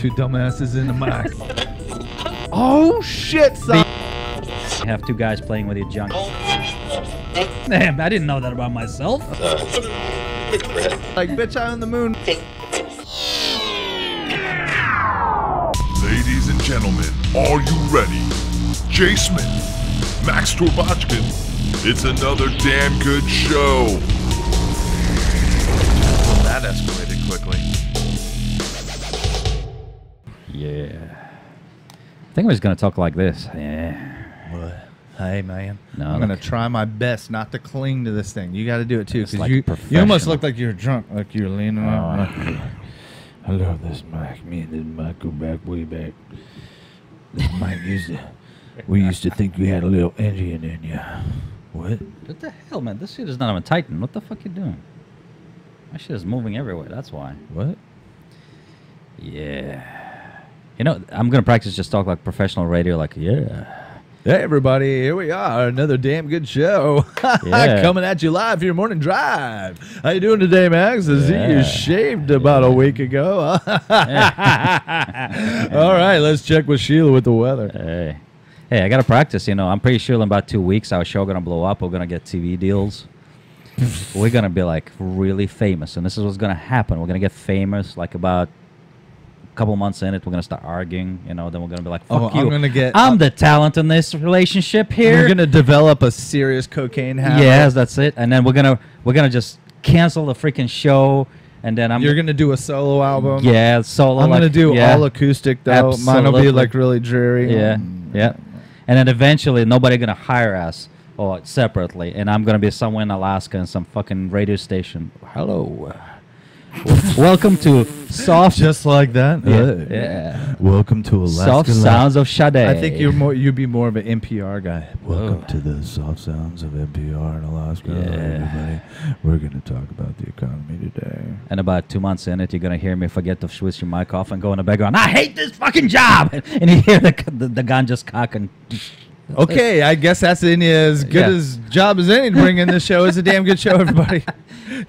two dumbasses in the mic. Oh shit, son. Have two guys playing with your junk. Damn, I didn't know that about myself. Like, bitch, I own the moon. Ladies and gentlemen, are you ready? Jay Smith, Max Torbochkin, it's another damn good show. That escalated quickly. Yeah. I think we're just going to talk like this. Yeah. What? Hey, man. No, I'm going to try my best not to cling to this thing. You got to do it, too. It's Because like you almost look like you're drunk. Like you're leaning on. I love this mic. Me and this mic go back way back. This mic we used to think we had a little engine in you. What? What the hell, man? This shit is not even Titan. What the fuck you doing? My shit is moving everywhere. That's why. What? Yeah. You know, I'm going to practice just talk like professional radio. Like, yeah. Hey, everybody. Here we are. Another damn good show. Yeah. Coming at you live for your morning drive. How you doing today, Max? I see you shaved about a week ago. All right. Let's check with Sheila with the weather. Hey, I got to practice. You know, I'm pretty sure in about 2 weeks our show going to blow up. We're going to get TV deals. We're going to be like really famous. And this is what's going to happen. We're going to get famous like about a couple months in it. We're going to start arguing. You know, then we're going to be like, fuck you. I'm the talent in this relationship here. We're going to develop a serious cocaine habit. Yes, that's it. And then we're going to just cancel the freaking show. And then You're going to do a solo album? Yeah, solo. I'm going to do all acoustic, though. Absolutely. Mine will be like really dreary. Yeah, yeah. And then eventually nobody going to hire us or separately. And I'm going to be somewhere in Alaska in some fucking radio station. Hello. Welcome to Soft. Just like that? Yeah. Welcome to Alaska. Soft Sounds of Sade. I think you'd be more of an NPR guy. Welcome to the Soft Sounds of NPR in Alaska. Everybody. We're going to talk about the economy today. And about 2 months in it, you're going to hear me forget to switch your mic off and go in the background, I hate this fucking job! And you hear the gun just cocking. Okay, I guess that's as good as job as any to bring in this show. It's a damn good show, everybody.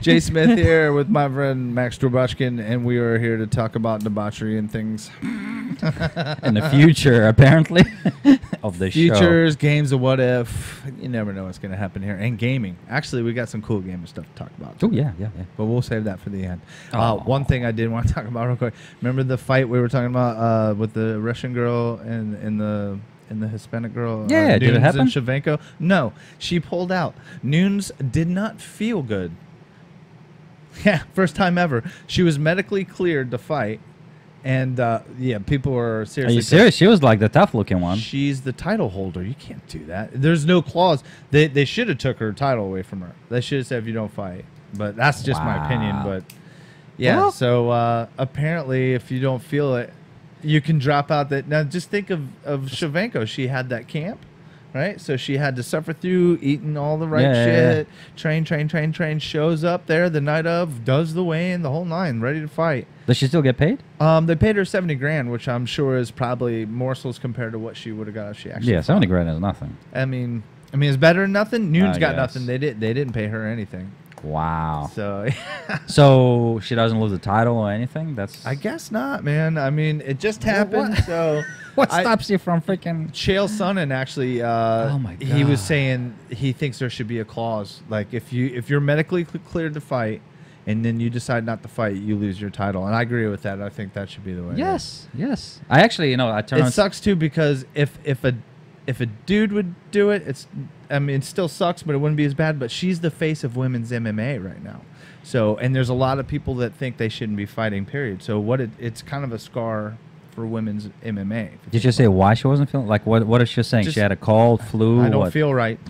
Jay Smith here with my friend Max Torbochkin, and we are here to talk about debauchery and things. In the future, apparently, of the show. Futures, games of what if. You never know what's going to happen here. And gaming. Actually, we got some cool gaming stuff to talk about. Oh, yeah. But we'll save that for the end. One thing I did want to talk about real quick. Remember the fight we were talking about with the Russian girl and the Hispanic girl? Yeah, did it happen? And Shevchenko? No, she pulled out. Nunes did not feel good. Yeah, first time ever. She was medically cleared to fight. And, people were seriously... Are you serious? She was like the tough-looking one. She's the title holder. You can't do that. There's no clause. They should have took her title away from her. They should have said, if you don't fight. But that's just my opinion. But, yeah, so apparently if you don't feel it, you can drop out that. Now, just think of Shevchenko. She had that camp, right? So she had to suffer through eating all the right shit. Train. Shows up there the night of, does the weigh-in, the whole nine, ready to fight. Does she still get paid? They paid her $70,000, which I'm sure is probably morsels compared to what she would have got if she actually. Yeah, $70,000 is nothing. I mean, it's better than nothing. Nunes got guess. nothing. They didn't pay her anything. Wow. So, so she doesn't lose the title or anything? That's. I guess not, man. I mean, it just happened. What? So what stops you from freaking? Chael Sonnen actually, oh my God. He was saying he thinks there should be a clause like if you're medically cleared to fight, and then you decide not to fight, you lose your title. And I agree with that. I think that should be the way. Yes. I actually, It sucks too because if a dude would do it, it still sucks, but it wouldn't be as bad. But she's the face of women's MMA right now. So, and there's a lot of people that think they shouldn't be fighting, period. So it's kind of a scar for women's MMA. Did you say why she wasn't feeling? Like, what is she saying? She had a cold, flu? I don't feel right.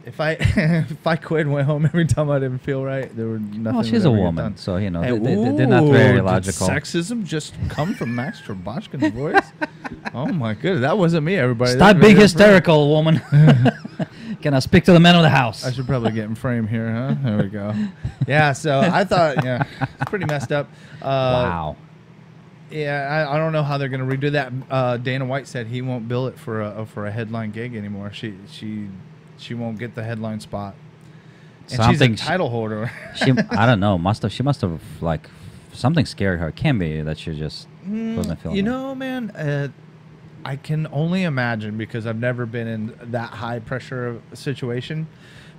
If I quit and went home every time I didn't feel right, there were nothing. Well, she's a woman, so they're not very logical. Did sexism just come from Max Torbochkin's voice? Oh my goodness, that wasn't me, everybody. Stop being hysterical, woman. Can I speak to the men of the house? I should probably get in frame here, huh? There we go. Yeah, so I thought, it's pretty messed up. Wow. Yeah, I don't know how they're going to redo that. Dana White said he won't bill it for a headline gig anymore. She won't get the headline spot. And she's a title holder. I don't know. She must have like something scared her. It can't be that she just wasn't feeling You it. know, man, I can only imagine because I've never been in that high pressure situation.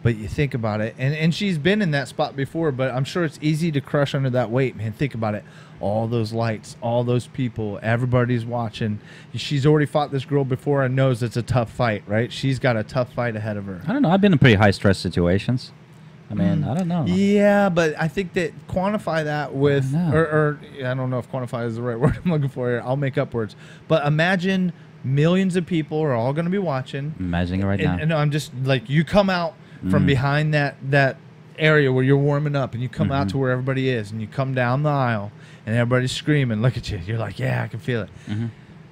But you think about it, and she's been in that spot before, but I'm sure it's easy to crush under that weight, man. Think about it. All those lights, all those people, everybody's watching. She's already fought this girl before and knows it's a tough fight, right? She's got a tough fight ahead of her. I don't know. I've been in pretty high stress situations. I mean, I don't know. Yeah, but I think that quantify that with, I know. or I don't know if quantify is the right word I'm looking for here. I'll make up words. But imagine millions of people are all going to be watching. Imagining it right now. And I'm just like, you come out from behind that area where you're warming up, and you come out to where everybody is, and you come down the aisle, and everybody's screaming, look at you. You're like, yeah, I can feel it.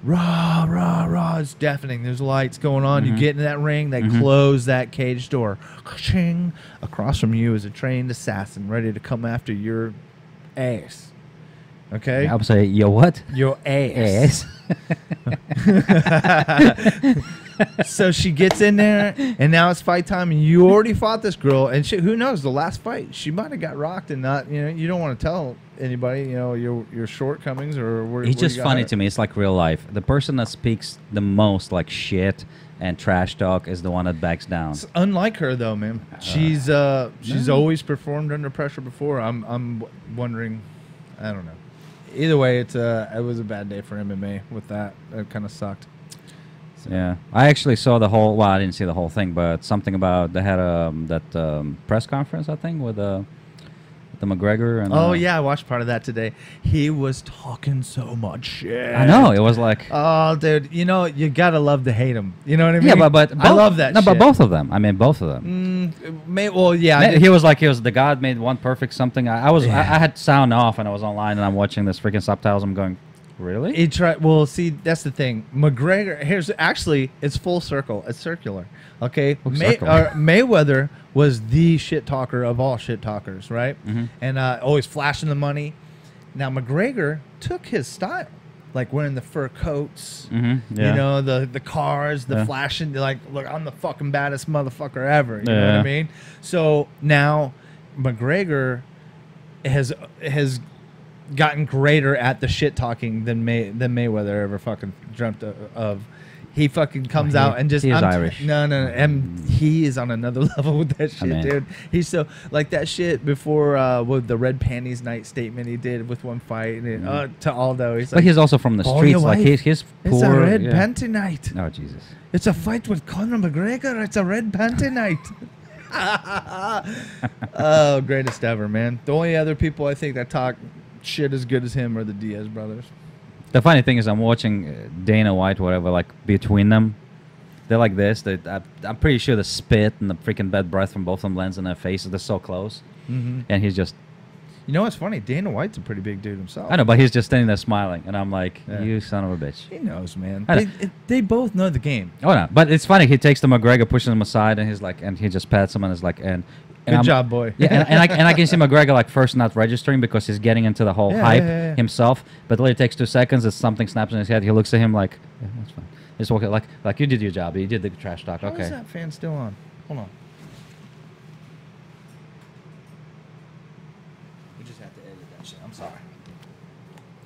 Rah, rah, rah. It's deafening. There's lights going on. You get in that ring. They close that cage door. Ka-ching. Across from you is a trained assassin ready to come after your ass. Okay? I would say, yo, what? Your ass. So she gets in there, and now it's fight time, and you already fought this girl, and who knows, the last fight, she might have got rocked and not, you don't want to tell anybody, your shortcomings or where It's just funny to me. It's like real life. The person that speaks the most like shit and trash talk is the one that backs down. It's unlike her, though, man. She's always performed under pressure before. I'm wondering, I don't know. Either way, it was a bad day for MMA with that. It kind of sucked. Yeah, I actually saw the whole. Well, I didn't see the whole thing, but something about they had that press conference, I think, with the McGregor. And oh yeah, I watched part of that today. He was talking so much shit. I know, it was like, oh, dude, you gotta love to hate him. You know what I mean? yeah, but I love that. No, shit. but both of them. I mean, both of them. Well, yeah. He was the God made one perfect something. I had sound off and I was online and I'm watching this freaking subtitles. I'm going, really? Well, see, that's the thing. McGregor, it's full circle. It's circular. Okay? Mayweather was the shit talker of all shit talkers, right? And always flashing the money. Now, McGregor took his style. Like wearing the fur coats, yeah. The cars, the flashing, like, look, I'm the fucking baddest motherfucker ever. You know what I mean? So now McGregor has gotten greater at the shit talking than Mayweather ever fucking dreamt of. He fucking comes out and just... He is Irish. No. And he is on another level with that shit, dude. He's so... Like that shit before with the red panties night statement he did with one fight to Aldo. He's like, but he's also from the streets. Like he's poor. It's a red panty night. Oh, Jesus. It's a fight with Conor McGregor. It's a red panty night. Oh, greatest ever, man. The only other people I think that talk shit as good as him are the Diaz brothers. The funny thing is, I'm watching Dana White, whatever, like between them, they're like this. I'm pretty sure the spit and the freaking bad breath from both of them lands in their faces. They're so close, and he's just. You know what's funny? Dana White's a pretty big dude himself. I know, but he's just standing there smiling, and I'm like, you son of a bitch. He knows, man. They both know the game. Oh no, but it's funny. He takes the McGregor, pushes him aside, and he's like, and he just pats him, and is like, good job, boy. Yeah, and I can see McGregor like first not registering because he's getting into the whole hype himself. But then it takes 2 seconds, as something snaps in his head. He looks at him like, yeah, that's fine. Just walk like you did your job. You did the trash talk. How okay. is that fan still on? Hold on. We just have to edit that shit. I'm sorry.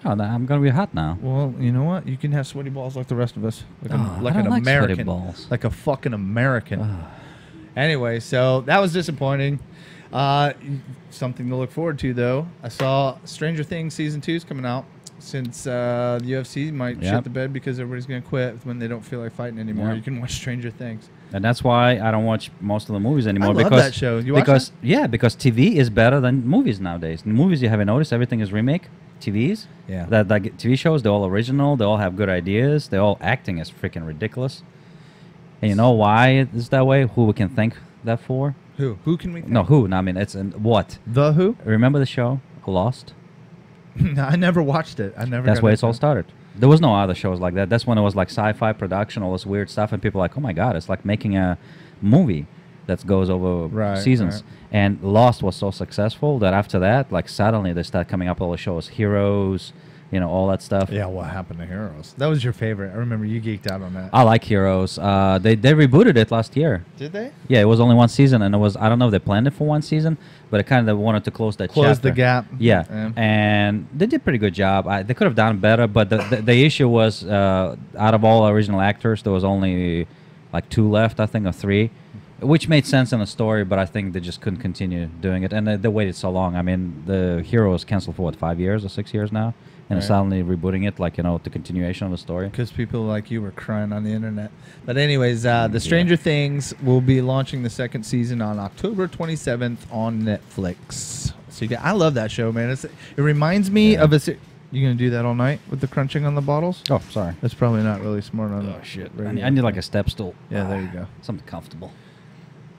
Oh, I'm gonna be hot now. Well, you know what? You can have sweaty balls like the rest of us, like I don't an like American, sweaty balls. like a fucking American. Anyway, so that was disappointing. Something to look forward to, though. I saw Stranger Things Season 2 is coming out. Since the UFC might shit the bed because everybody's going to quit when they don't feel like fighting anymore. You can watch Stranger Things. And that's why I don't watch most of the movies anymore. I love that show. You watch that? Yeah, because TV is better than movies nowadays. In movies, you haven't noticed, everything is remake. TVs, that TV shows, they're all original. They all have good ideas. They're all acting is freaking ridiculous. And you know why it's that way? Who we can thank that for? Who? Who can we thank? No, who? No, I mean, it's what? The Who? Remember the show Lost? No, I never watched it. That's where it's all started. There was no other shows like that. That's when it was like sci-fi production, all this weird stuff, and people were like, oh my god, it's like making a movie that goes over seasons. Right. And Lost was so successful that after that, like suddenly they start coming up all the shows, Heroes, all that stuff. Yeah, what happened to Heroes? That was your favorite. I remember you geeked out on that. I like Heroes. They rebooted it last year. Did they? Yeah, it was only one season, and I don't know if they planned it for one season, but it kind of wanted to close that Close chapter. the gap. Yeah, and they did a pretty good job. They could have done better, but the issue was out of all original actors, there was only like 2 left, I think, or 3, which made sense in the story, but I think they just couldn't continue doing it, and they waited so long. I mean, the Hero was canceled for, 5 years or 6 years now, and Right. suddenly rebooting it, like, the continuation of the story. Because people like you were crying on the internet. But anyways, the Stranger Things will be launching the 2nd season on October 27th on Netflix. So I love that show, man. It reminds me of a... You going to do that all night with the crunching on the bottles? Oh, sorry. That's probably not really smart on Shit. I need like a step stool. Yeah, there you go. Something comfortable.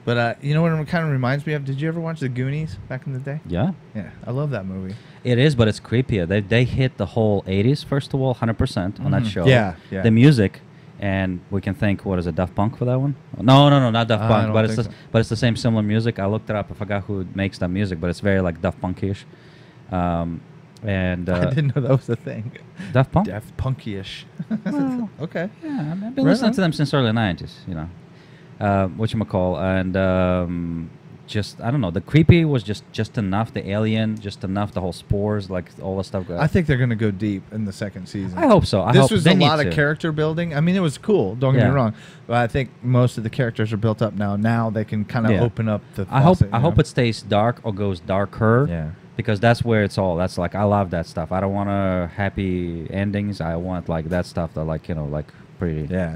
But you know what it kind of reminds me of? Did you ever watch The Goonies back in the day? Yeah. Yeah, I love that movie. It is, but it's creepier. They hit the whole 80s, first of all, 100% on that show. Yeah. The music, and we can think, what is it, Daft Punk for that one? No, not Daft Punk, but it's the same similar music. I looked it up. I forgot who makes that music, but it's very like Daft Punk-ish. And I didn't know that was a thing. Daft Punk? Daft Punky-ish. Well, Okay. yeah, I've been Right listening on. to them since early 90s, whatchamacall, and just, I don't know, the creepy was just enough, the alien, just enough, the whole spores, like all the stuff. I think they're going to go deep in the 2nd season. I hope so. This was a lot of character building. I mean, it was cool. Don't get Yeah. me wrong. But I think most of the characters are built up now. Now they can kind of Yeah. open up the I hope faucet, you know? it stays dark or goes darker. Yeah. Because that's where it's all. That's like, I love that stuff. I don't want happy endings. I want like that stuff that like pretty. Yeah,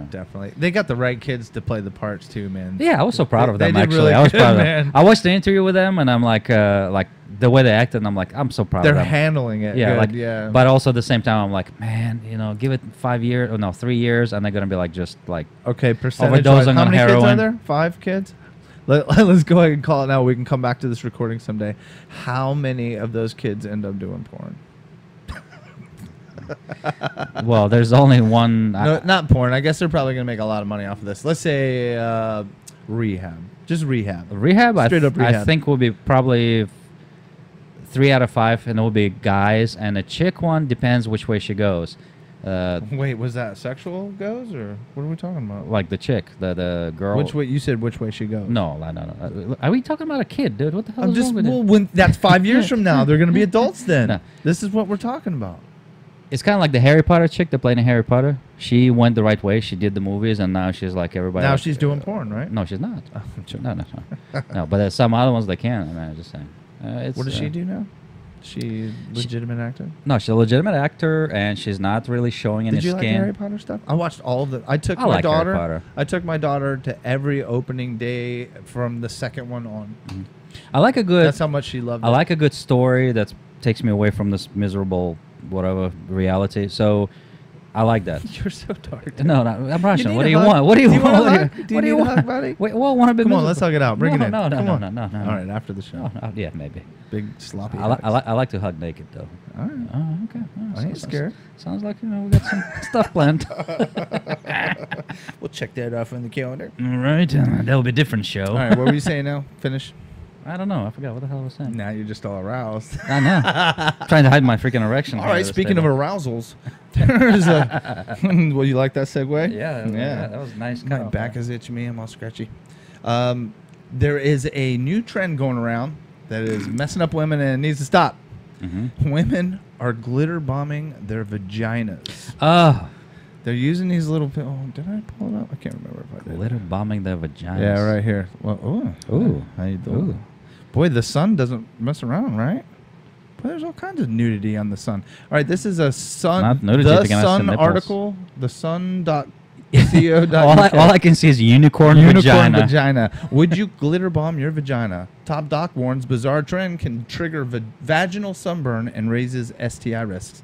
definitely. They got the right kids to play the parts too, man. Yeah, I was so proud of them. They did Actually, really I was good, proud of man. them. I watched the interview with them, and I'm like the way they acted, and I'm like, I'm so proud They're of them. handling it. Yeah, good, like, yeah. But also at the same time, I'm like, man, give it 5 years, or no, 3 years, and they're gonna be like just like Okay, percentage. overdosing How on many kids are heroin. there? 5 kids? Let's go ahead and call it now. We can come back to this recording someday. How many of those kids end up doing porn? Well, there's only one. No, not porn. I guess they're probably going to make a lot of money off of this. Let's say rehab. Just rehab. Rehab, Straight up I rehab. think will be probably 3 out of 5, and it will be guys. And a chick one depends which way she goes. Wait, was that sexual goes or what are we talking about? Like the chick, the girl. Which way? You said which way she goes. No. Are we talking about a kid, dude? What the hell I'm is just wrong with you? when that's 5 years from now. They're going to be adults then. No. This is what we're talking about. It's kind of like the Harry Potter chick that played in Harry Potter. She went the right way. She did the movies, and now she's like everybody. Now else. she's doing porn, right? No, she's not. No. No, but there's some other ones that can. I mean, I'm just saying. What does she do now? She legitimate actor? No, she's a legitimate actor, and she's not really showing any Did you skin. like Harry Potter stuff? I watched all of it. I took I my like Harry daughter. Potter. I took my daughter to every opening day from the second one on. I like a good. That's how much she loved it. I like a good story that takes me away from this miserable whatever reality. So I like that. You're so dark. No, I'm Russian. need What a do you hug? want? What do you Do you want want? a hug? What Do you do you need a want, hug, buddy? Wait, well, I want to be Come on, miserable. let's hug it out. Bring it in. No, Come on. no. All right, after the show. Yeah, maybe. Big sloppy. I like to hug naked though. All right. Oh, okay. Oh, I ain't scared. Sounds like we got some stuff planned. We'll check that off on the calendar. All right, that'll be a different show. All right, what were you saying now? Finish. I don't know. I forgot what the hell I was saying. Now you're just all aroused. I know. Trying to hide my freaking erection. All here right, at this speaking of table. arousals, there's a. Well, you like that segue? Yeah, that was nice. My back is itching me. I'm all scratchy. There is a new trend going around that is messing up women and it needs to stop. Mm-hmm. Women are glitter bombing their vaginas. Oh, They're using these little. Oh, did I pull it up? I can't remember if I did. glitter bombing their vaginas. Yeah, right here. Well, Ooh. How you doing? Ooh. Boy, the sun doesn't mess around, right? Boy, there's all kinds of nudity on the sun. All right, this is a sun. Not nudity, the they're gonna Sun have some nipples. article. The sun.co.uk. all I can see is unicorn vagina. Would you glitter bomb your vagina? Top Doc warns bizarre trend can trigger vaginal sunburn and raises STI risks.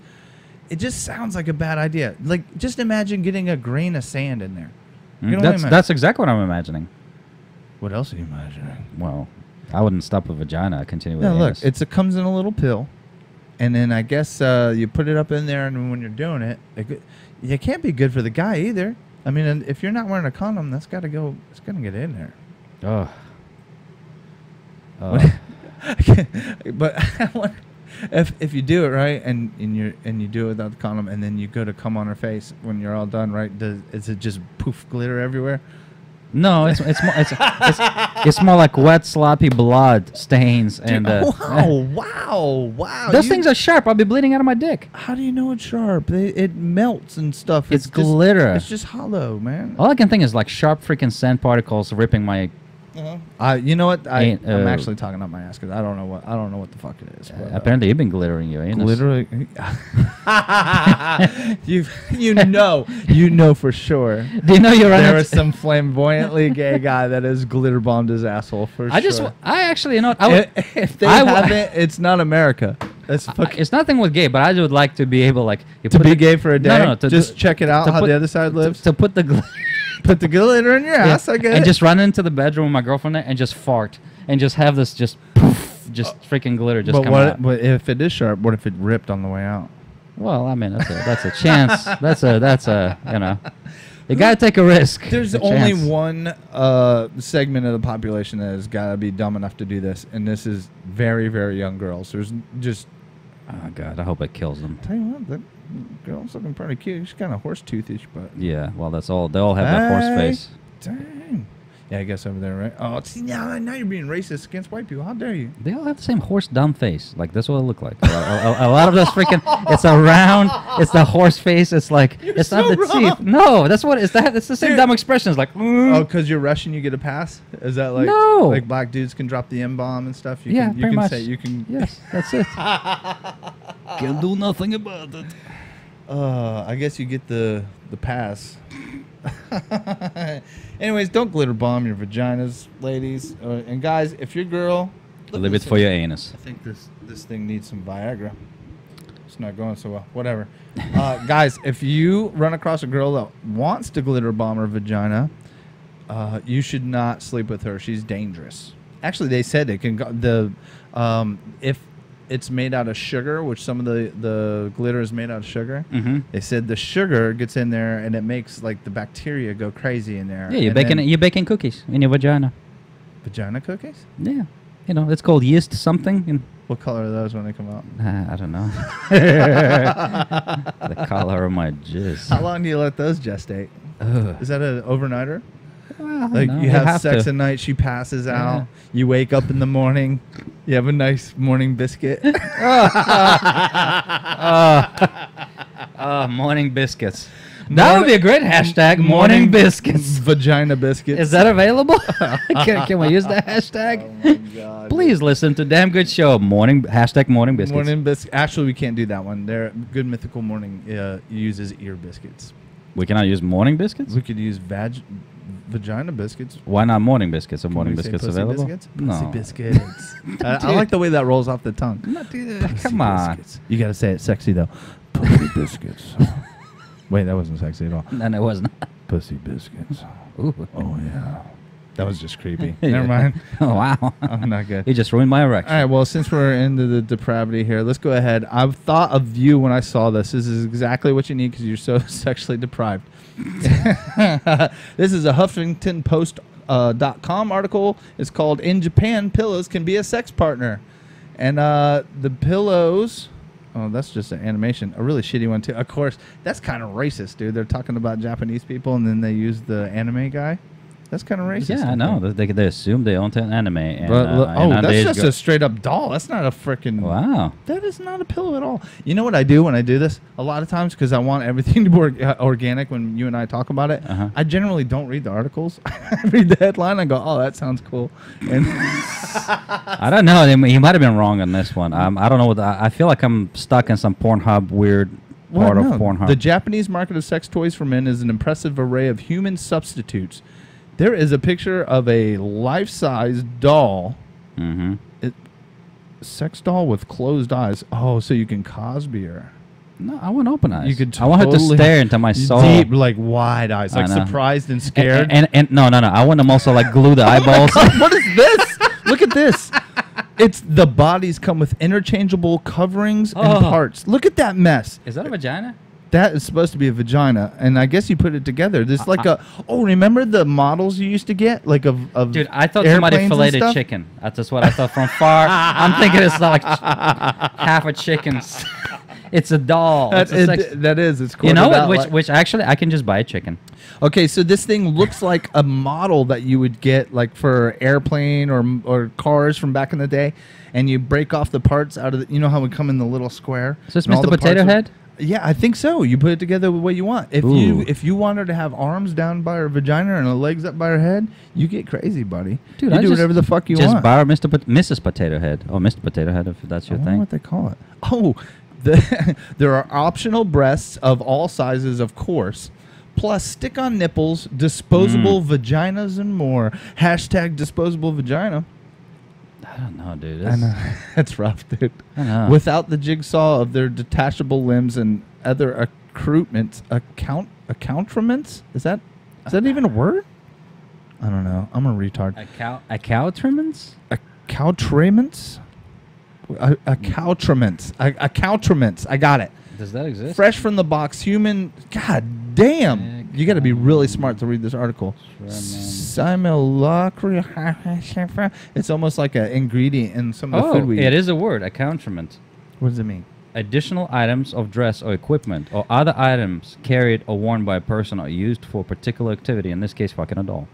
It just sounds like a bad idea. Like, just imagine getting a grain of sand in there. You can only imagine. That's exactly what I'm imagining. What else are you imagining? Well, I wouldn't stop with vagina. I continue with Yeah, look, anus. it comes in a little pill, and then I guess you put it up in there, and when you're doing it, it can't be good for the guy either. I mean, and if you're not wearing a condom, that's got to go. It's gonna get in there. Oh. But if you do it right and you do it without the condom and then you go to come on her face when you're all done, right? Is it just poof glitter everywhere? No, it's more like wet, sloppy blood stains and. Wow! Those things are sharp. I'll be bleeding out of my dick. How do you know it's sharp? It melts and stuff. It's glitter. It's just hollow, man. All I can think is like sharp freaking sand particles ripping my. You know what? I'm actually talking up my ass because I don't know what the fuck it is. But, apparently, you've been glittering your anus. Glittering. you know for sure. Do you know there is some flamboyantly gay guy that has glitter bombed his asshole for sure. I actually, you know, if they haven't, it's not America. It's nothing with gay, but I would like to be able, like, to be gay for a day. No, just check it out how the other side lives. To put the put the glitter in your ass, I guess. And just run into the bedroom with my girlfriend and just fart and just have this just poof, just freaking glitter just come out. But if it is sharp, what if it ripped on the way out? Well, I mean, that's a chance. That's a you know. You gotta take a risk. There's only one segment of the population that has gotta be dumb enough to do this, and this is very, very young girls. There's just. Oh God, I hope it kills them. Tell you what, that girl's looking pretty cute. She's kind of horse toothish, but. Yeah, well, that's all. They all have that horse face. Dang. Yeah, I guess over there, right? Oh, see, now you're being racist against white people. How dare you? They all have the same horse dumb face. Like, that's what it look like. A lot of those freaking, it's a round, it's the horse face. It's like, it's not the teeth. No, that's what, it's the same dumb expression. It's like, oh, because you're Russian, you get a pass? Is that like, no. Like black dudes can drop the M-bomb and stuff? Yeah, pretty much. Yes, that's it. Can do nothing about it. I guess you get the pass. Anyways, don't glitter bomb your vaginas, ladies and guys. If your girl, leave it for your anus. I think this thing needs some Viagra. It's not going so well. Whatever, guys. If you run across a girl that wants to glitter bomb her vagina, you should not sleep with her. She's dangerous. Actually, they said it can go if it's made out of sugar, which some of the glitter is made out of sugar. Mm-hmm. They said the sugar gets in there and it makes like the bacteria go crazy in there. Yeah, you're baking cookies in your vagina. Vagina cookies? Yeah, you know it's called yeast something. And what color are those when they come out? I don't know. The color of my jizz. How long do you let those gestate? Is that an overnighter? Well, like you have sex at night, she passes out. You wake up in the morning, you have a nice morning biscuit. Morning biscuits. That would be a great hashtag. Morning biscuits. Vagina biscuits. Is that available? Can we use that hashtag? Oh my God. Please listen to Damn Good Show. Morning biscuits. Morning biscuits. Actually, we can't do that one. Good Mythical Morning uses ear biscuits. We cannot use morning biscuits? We could use vagina biscuits. Why not morning biscuits? Are morning biscuits available? Biscuits? No. Pussy biscuits. I like the way that rolls off the tongue. Come on. Biscuits. You got to say it sexy, though. Pussy biscuits. Wait, that wasn't sexy at all. No, it was not. Pussy biscuits. Ooh. Oh, yeah. That was just creepy. Never mind. Oh, wow. I'm not good. You just ruined my erection. All right, well, since we're into the depravity here, let's go ahead. I thought of you when I saw this. This is exactly what you need because you're so sexually deprived. This is a HuffingtonPost.com article. It's called "In Japan, Pillows Can Be a Sex Partner." And the pillows... Oh, that's just an animation. A really shitty one, too. Of course, that's kind of racist, dude. They're talking about Japanese people, and then they use the anime guy. That's kind of racist. Yeah, I know. They assume they own an anime. And, that's just a straight-up doll. That's not a freaking... Wow. That is not a pillow at all. You know what I do when I do this? A lot of times, because I want everything to be organic when you and I talk about it, I generally don't read the articles. I read the headline and go, oh, that sounds cool. And I don't know. He might have been wrong on this one. I don't know. I feel like I'm stuck in some Pornhub weird part of Pornhub. The Japanese market of sex toys for men is an impressive array of human substitutes. There is a picture of a life-size doll. Sex doll with closed eyes. Oh, so you can Cosby her. No, I want open eyes. You could I want her to stare into my soul. Deep, like wide eyes, like surprised and scared. And no. I want them also like glue the eyeballs. What is this? Look at this. It's the bodies come with interchangeable coverings and parts. Look at that mess. Is that a vagina? that is supposed to be a vagina, and I guess you put it together. This like a remember the models you used to get like of dude, I thought somebody airplanes and filleted stuff? chicken. That's just what I thought from far. I'm thinking it's like half a chicken. It's a doll. It's That is. It's you know quartered what? out Which actually I can just buy a chicken. Okay, so this thing looks like a model that you would get like for airplane or cars from back in the day, and you break off the parts out of the, you know how it would come in the little square. Is this and all Mr. the Potato parts Head? Yeah, I think so. You put it together the way you want. If you want her to have arms down by her vagina and her legs up by her head, you get crazy, buddy. Dude, you I do just- whatever the fuck you Just want. borrow Mrs. Potato Head. Oh, Mr. Potato Head, if that's your I don't know thing. what they call it. Oh, there are optional breasts of all sizes, of course. Plus, stick-on nipples, disposable vaginas, and more. # disposable vagina. I don't know, dude. I know. That's rough, dude. I know. Without the jigsaw of their detachable limbs and other accoutrements. Accoutrements? Is that even a word? I don't know. I'm a retard. Accoutrements? Accoutrements? Accoutrements. Accoutrements. I got it. Does that exist? Fresh from the box, human. God damn. You got to be really smart to read this article. Simulacra. It's almost like an ingredient in some of the food we it eat. is a word. Accoutrement. What does it mean? Additional items of dress or equipment or other items carried or worn by a person or used for a particular activity. In this case, fucking a doll.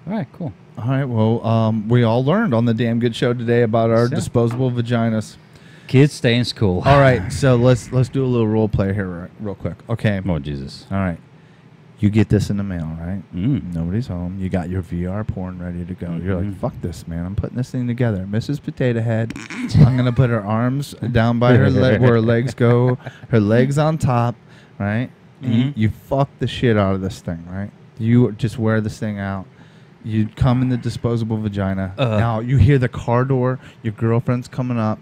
All right, cool. All right. Well, we all learned on the Damn Good Show today about our Yeah. disposable vaginas. Kids stay in school. All right. So let's do a little role play here real quick. Okay. Oh, Jesus. All right. You get this in the mail, right? Mm. Nobody's home. You got your VR porn ready to go. You're like, fuck this, man. I'm putting this thing together. Mrs. Potato Head. I'm going to put her arms down by her where her legs go. Her legs on top, right? Mhm. You fuck the shit out of this thing, right? You just wear this thing out. You come in the disposable vagina. Now you hear the car door. Your girlfriend's coming up.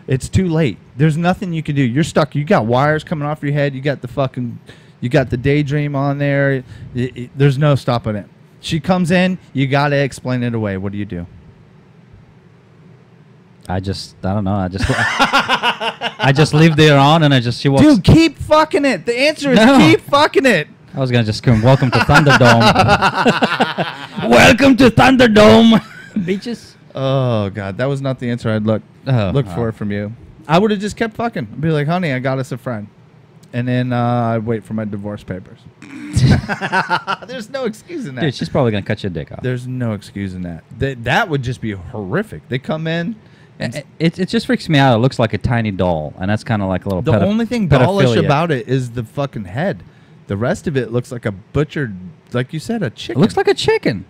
It's too late. There's nothing you can do. You're stuck. You got wires coming off your head. You got the daydream on there. There's no stopping it. She comes in. You got to explain it away. What do you do? I don't know. I just leave there on and she walks. Dude, keep fucking it. The answer is No. keep fucking it. I was going to just scream, welcome to Thunderdome. Welcome to Thunderdome. Beaches. Oh, God. That was not the answer I'd look for from you. I would have just kept fucking. I'd be like, honey, I got us a friend. And then I'd wait for my divorce papers. There's no excuse in that. Dude, she's probably going to cut your dick off. There's no excuse in that. That would just be horrific. They come in. And It just freaks me out. It looks like a tiny doll, and that's kind of like a little the only thing dollish pedophilia. about it is the fucking head. The rest of it looks like a butchered, like you said, a It chicken. looks like a chicken.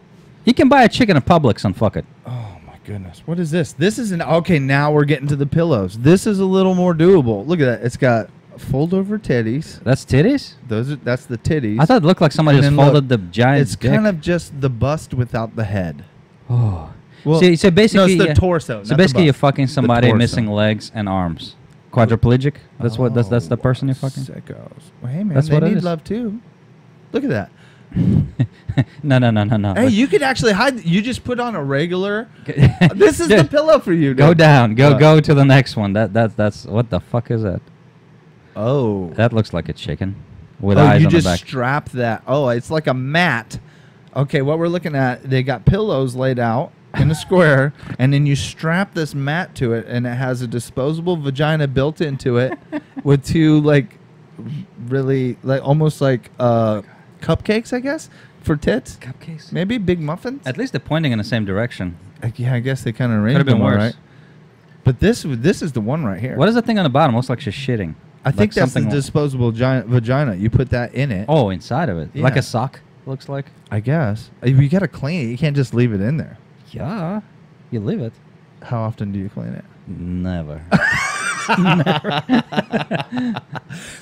You can buy a chicken at Publix and fuck it. Oh my goodness. What is this? This is okay, now we're getting to the pillows. This is a little more doable. Look at that. It's got fold over titties. That's titties? That's the titties. I thought it looked like somebody And just then folded the giant It's dick. kind of just the bust without the head. Oh. Well, So basically, no, it's the torso. So not basically, the you're bust. fucking somebody torso. missing legs and arms. Quadriplegic. That's the person you're fucking. Sickos. Well, hey man, That's they what it need is. love too. Look at that. No. Hey, you could actually hide. You just put on a regular. This is the Dude, pillow for you. Go dude. down. What? Go to the next one. That's what the fuck is that? Oh. That looks like a chicken with Oh, eyes you on the just back. strap that. Oh, it's like a mat. Okay, what we're looking at, they got pillows laid out in a square, and then you strap this mat to it, and it has a disposable vagina built into it with two, like, really, like, almost like cupcakes, I guess, for tits. Cupcakes. Maybe big muffins. At least they're pointing in the same direction. Yeah, I guess they kind of arranged Could have been them all worse. right. But this is the one right here. What is the thing on the bottom? Looks like she's shitting. I think that's the something disposable vagina. You put that in it. Oh, inside of it, like Yeah. a sock. Looks like. I guess. You got to clean it. You can't just leave it in there. Yeah, you leave it. How often do you clean it? Never.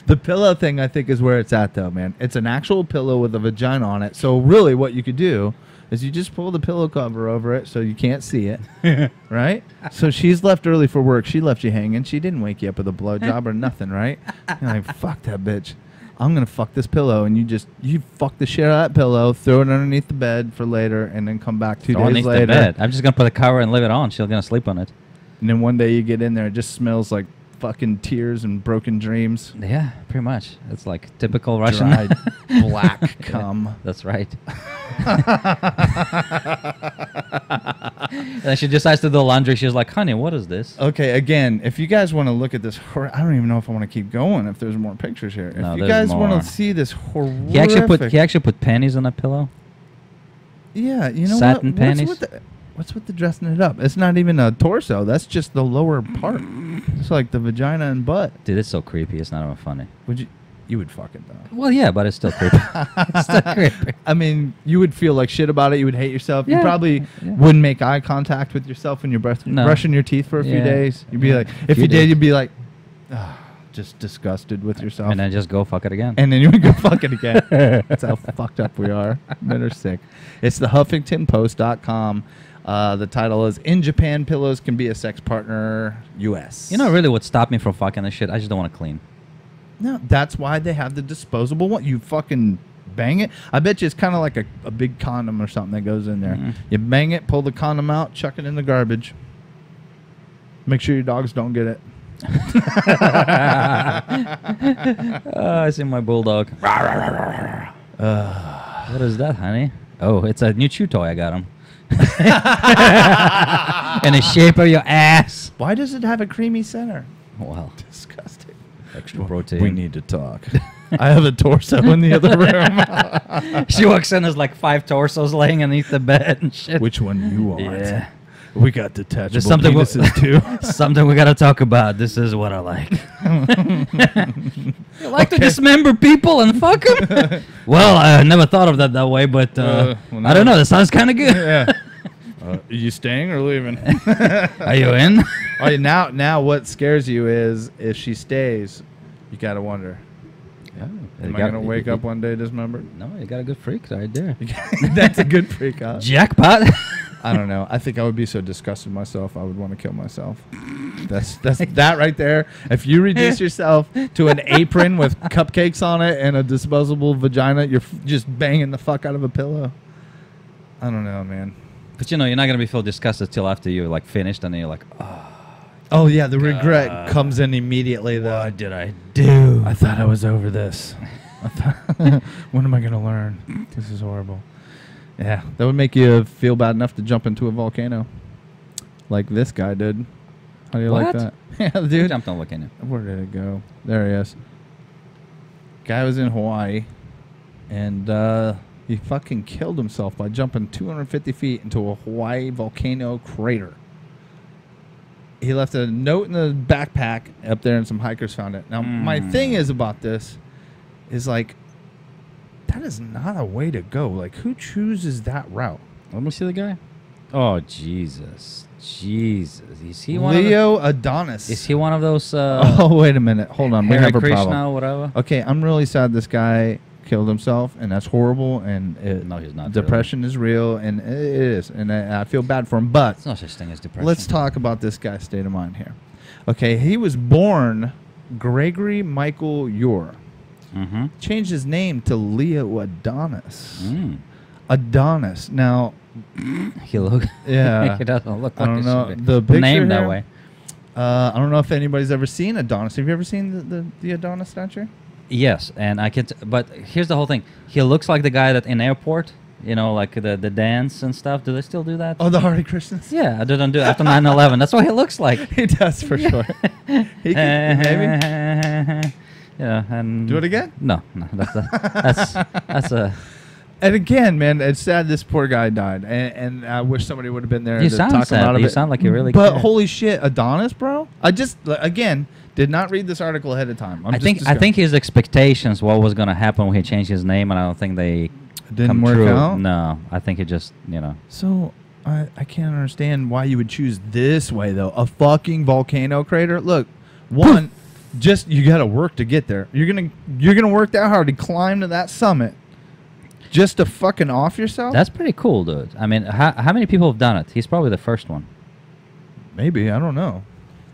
The pillow thing, I think, is where it's at, though, man. It's an actual pillow with a vagina on it. So really what you could do is you just pull the pillow cover over it so you can't see it, right? So she's left early for work. She left you hanging. She didn't wake you up with a blowjob or nothing, right? You're like, fuck that bitch. I'm going to fuck this pillow. And you fuck the shit out of that pillow, throw it underneath the bed for later, and then come back 2 days Underneath later. the bed. I'm just gonna put the cover and leave it on. She's gonna sleep on it. And then one day you get in there, it just smells like fucking tears and broken dreams. Yeah, pretty much. It's like typical Russian. Dried black cum. That's right. And she decides to do laundry. She's like, honey, what is this? Okay, again, if you guys want to look at this, I don't even know if I want to keep going. If there's more pictures here, No, if you there's guys want more. to see this horrific, He actually put panties on a pillow. yeah, you know Satin what? panties. What's with the dressing it up? It's not even a torso. That's just the lower part. It's like the vagina and butt. Dude, it's so creepy. It's not even funny. You would fuck it though. Well, yeah, but it's still creepy. It's still creepy. I mean, you would feel like shit about it. You would hate yourself. Yeah. You probably wouldn't make eye contact with yourself when you're brushing your teeth for a few Yeah. days. You'd be Yeah. like, if You you did, did. you'd be like, just disgusted with yourself. And then just go fuck it again. And then you would go fuck it again. That's how fucked up we are. Men are sick. It's the HuffingtonPost.com. The title is In Japan, Pillows Can Be a Sex Partner, U.S. You know, really what stopped me from fucking this shit? I just don't want to clean. No, that's why they have the disposable one. You fucking bang it. I bet you it's kind of like a big condom or something that goes in there. Mhm. You bang it, pull the condom out, chuck it in the garbage. Make sure your dogs don't get it. I see my bulldog. What is that, honey? Oh, it's a new chew toy I got him. In the shape of your ass. Why does it have a creamy center? Wow. Disgusting. Extra protein. We need to talk. I have a torso in the other room. She walks in, there's like 5 torsos laying underneath the bed and shit. Which one you want? Yeah. We got detachable There's something penises too. something we gotta talk about. This is what I like. You like to dismember people and fuck them? Well, I never thought of that way, but well, I don't know. That sounds kind of good. Yeah. Are you staying or leaving? Are you in? Oh, yeah, now what scares you is if she stays, you gotta wonder. Am I gonna wake up one day dismembered? No, you got a good freak right there. That's a good freak out. Jackpot. I don't know. I think I would be so disgusted myself. I would want to kill myself. That's that right there. If you reduce yourself to an apron with cupcakes on it and a disposable vagina, you're just banging the fuck out of a pillow. I don't know, man. But you know, you're not gonna be feel disgusted till after you're like finished, and then you're like, Oh yeah, the regret comes in immediately. Though. what did I do? I thought I was over this. When am I gonna learn? This is horrible. Yeah, that would make you feel bad enough to jump into a volcano, like this guy did. How do you like What? that? Yeah, dude. Jumped on looking. Where did it go? There he is. Guy was in Hawaii, and he fucking killed himself by jumping 250 feet into a Hawaii volcano crater. He left a note in the backpack up there, and some hikers found it. Now, my thing is about this is like, that is not a way to go. Like, who chooses that route? Let me see the guy. Oh Jesus, Jesus! Is he one? Leo Adonis. Is he one of those? Oh, wait a minute. Hold on. We Hare have a Krishna problem. or whatever. Okay, I'm really sad this guy killed himself, and that's horrible. And No, he's not. depression is real, and it is, and I feel bad for him. But It's no such thing as depression. let's talk about this guy's state of mind here. Okay, he was born Gregory Michael Ure. Mm-hmm. Changed his name to Leo Adonis. Mm. Adonis. Now, He look. yeah, He doesn't look I like don't he know should be. the picture Name that here, way. I don't know if anybody's ever seen Adonis. Have you ever seen the Adonis statue? Yes, and I could. But here's the whole thing. He looks like the guy that in airport. You know, like the dance and stuff. Do they still do that? Oh, the Hare Krishnas. Yeah, they don't do it after 9/11. That's what he looks like. He does for sure. He could, maybe Yeah, and do it again. No, that's a. And again, man, it's sad this poor guy died, and I wish somebody would have been there You to sound talk sad. him out of You it. sound like you really But care. holy shit, Adonis, bro! I just again did not read this article ahead of time. I think his expectations what was gonna happen when he changed his name, and I don't think they it didn't come work true. out. No, I think it just So I can't understand why you would choose this way though. A fucking volcano crater. Look, one, just you got to work to get there. You're gonna work that hard to climb to that summit, just to fucking off yourself. That's pretty cool, dude. I mean, how many people have done it? He's probably the first one. Maybe, I don't know.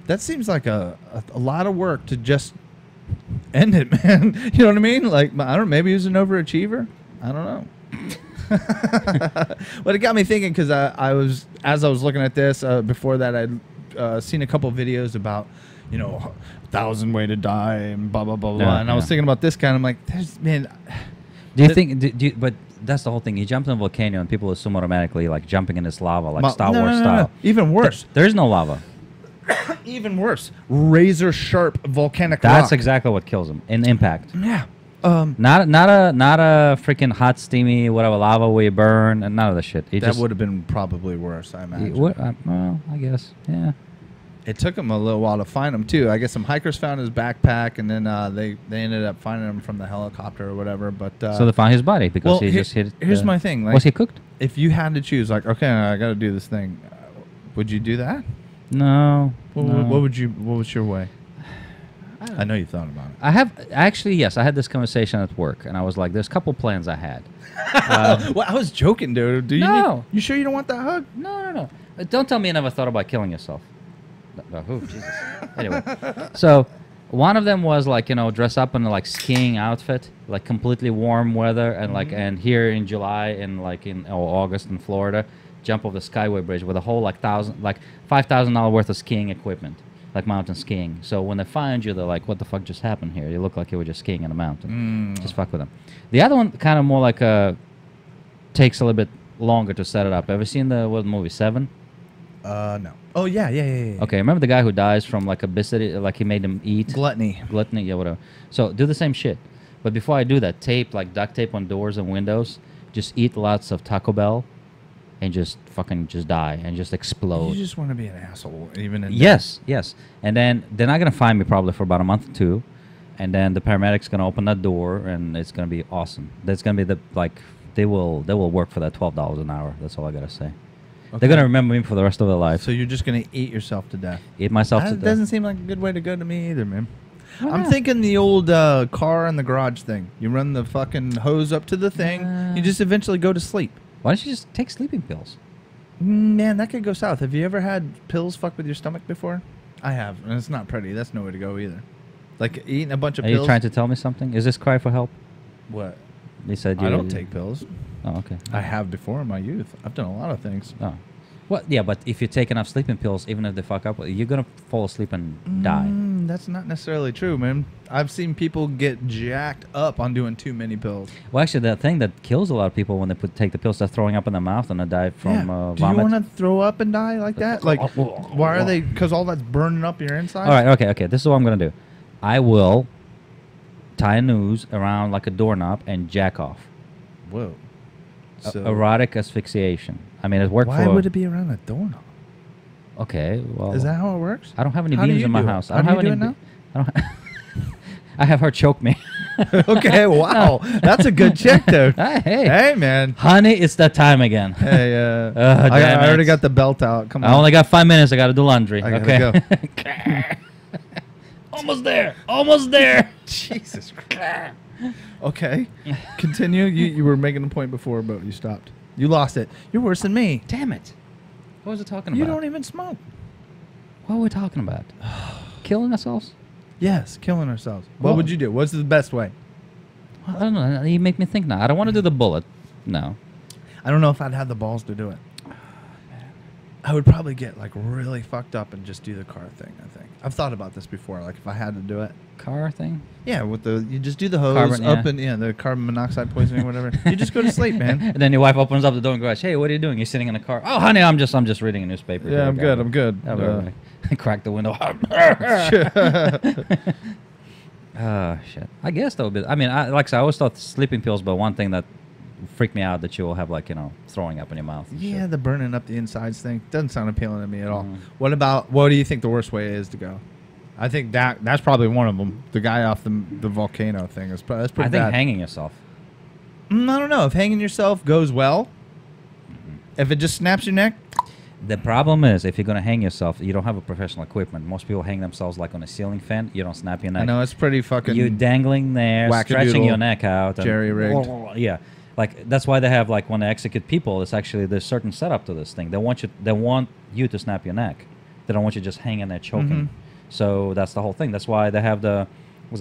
That seems like a lot of work to just end it, man. You know what I mean? Like, I don't know, maybe he was an overachiever. I don't know. But it got me thinking because as I was looking at this, before that I'd seen a couple videos about 1,000 way to die and blah blah blah blah. Yeah, And I was thinking about this guy, and I'm like, man. Do you think? But that's the whole thing. You jump in a volcano, and people assume automatically like jumping in this lava, like Star Wars style. Even worse. There is no lava. Even worse. Razor sharp volcanic rock. That's exactly what kills them in impact. Yeah. Not a freaking hot steamy whatever lava where you burn and none of the shit. That would have been probably worse, I imagine. Well, I guess, yeah. It took him a little while to find him too. I guess some hikers found his backpack, and then they ended up finding him from the helicopter or whatever. But so they found his body because he just hit. Here's my thing: like, was he cooked? If you had to choose, like, okay, I got to do this thing, would you do that? No. What would you? What was your way? I know you thought about it. Yes, I had this conversation at work, and I was like, "There's a couple plans I had." Well, I was joking, dude. You sure you don't want that hug? No. Don't tell me you never thought about killing yourself. Oh, Jesus. Anyway, so one of them was like, dress up in a like skiing outfit, like completely warm weather, and like, and here in July and like in August in Florida, jump over the Skyway Bridge with a whole like $5,000 worth of skiing equipment, like mountain skiing. So when they find you, they're like, "What the fuck just happened here? You look like you were just skiing in a mountain." Just fuck with them. The other one kind of more like takes a little bit longer to set it up. Ever seen the movie 7? No. Oh yeah. Okay, remember the guy who dies from like obesity, like he made him eat? Gluttony, yeah, whatever. So do the same shit. But before I do that, duct tape on doors and windows. Just eat lots of Taco Bell and just die and just explode. You just want to be an asshole, even in Yes. And then they're not going to find me probably for about a month or two. And then the paramedics going to open that door and it's going to be awesome. That's going to be they will work for that $12 an hour. That's all I got to say. Okay. They're going to remember me for the rest of their life. So you're just going to eat yourself to death? Eat myself to death. That doesn't seem like a good way to go to me either, man. I'm thinking the old car in the garage thing. You run the fucking hose up to the thing. You just eventually go to sleep. Why don't you just take sleeping pills? Man, that could go south. Have you ever had pills fuck with your stomach before? I have, and it's not pretty. That's no way to go either. Like eating a bunch of pills. Are you trying to tell me something? Is this cry for help? What? You said I don't take pills. Oh, okay. I have before in my youth. I've done a lot of things. Oh. Well, yeah, but if you take enough sleeping pills, even if they fuck up, you're going to fall asleep and die. That's not necessarily true, man. I've seen people get jacked up on doing too many pills. Well, actually, the thing that kills a lot of people when they take the pills, they're throwing up in their mouth and they die from vomit. Do you want to throw up and die like that? Like, why are they? Because all that's burning up your inside? All right, okay. This is what I'm going to do. I will tie a noose around like a doorknob and jack off. Whoa. So erotic asphyxiation. I mean, it worked for... Why would it be around a doorknob? Okay, well... Is that how it works? I don't have any beams in my house. How do you do it now? I have her choke me. Okay, wow. That's a good check, dude. Hey, man. Honey, it's that time again. Hey, I already got the belt out. Come on. I only got 5 minutes. I got to do laundry. I gotta go. Almost there. Jesus Christ. Okay. Continue. You were making a point before, but you stopped. You lost it. You're worse than me. Damn it. What was I talking about? You don't even smoke. What were we talking about? Killing ourselves? Yes, killing ourselves. What would you do? What's the best way? I don't know. You make me think now. I don't want to do the bullet. No. I don't know if I'd have the balls to do it. I would probably get like really fucked up and just do the car thing, I think. I've thought about this before, like if I had to do it. Car thing? Yeah, you just do the hose and the carbon monoxide poisoning or whatever. You just go to sleep, man. And then your wife opens up the door and goes, "Hey, what are you doing? You're sitting in the car." "Oh, honey, I'm just reading a newspaper." Yeah, I'm good. Crack the window. Oh, shit. I guess that would be... I mean, I always thought sleeping pills, but one thing that freaked me out that you will have, like, throwing up in your mouth. Yeah, the burning up the insides thing. Doesn't sound appealing to me at all. What do you think the worst way is to go? I think that's probably one of them. The guy off the volcano thing. That's pretty bad. I think hanging yourself. I don't know. If hanging yourself goes well, if it just snaps your neck... The problem is, if you're going to hang yourself, you don't have a professional equipment. Most people hang themselves like on a ceiling fan. You don't snap your neck. I know, it's pretty fucking... You're dangling there, stretching your neck out. Jerry-rigged. Yeah. Like, that's why they have, like, when they execute people, it's actually, there's certain setup to this thing. They want you to snap your neck. They don't want you just hanging there choking. So that's the whole thing. That's why they have the,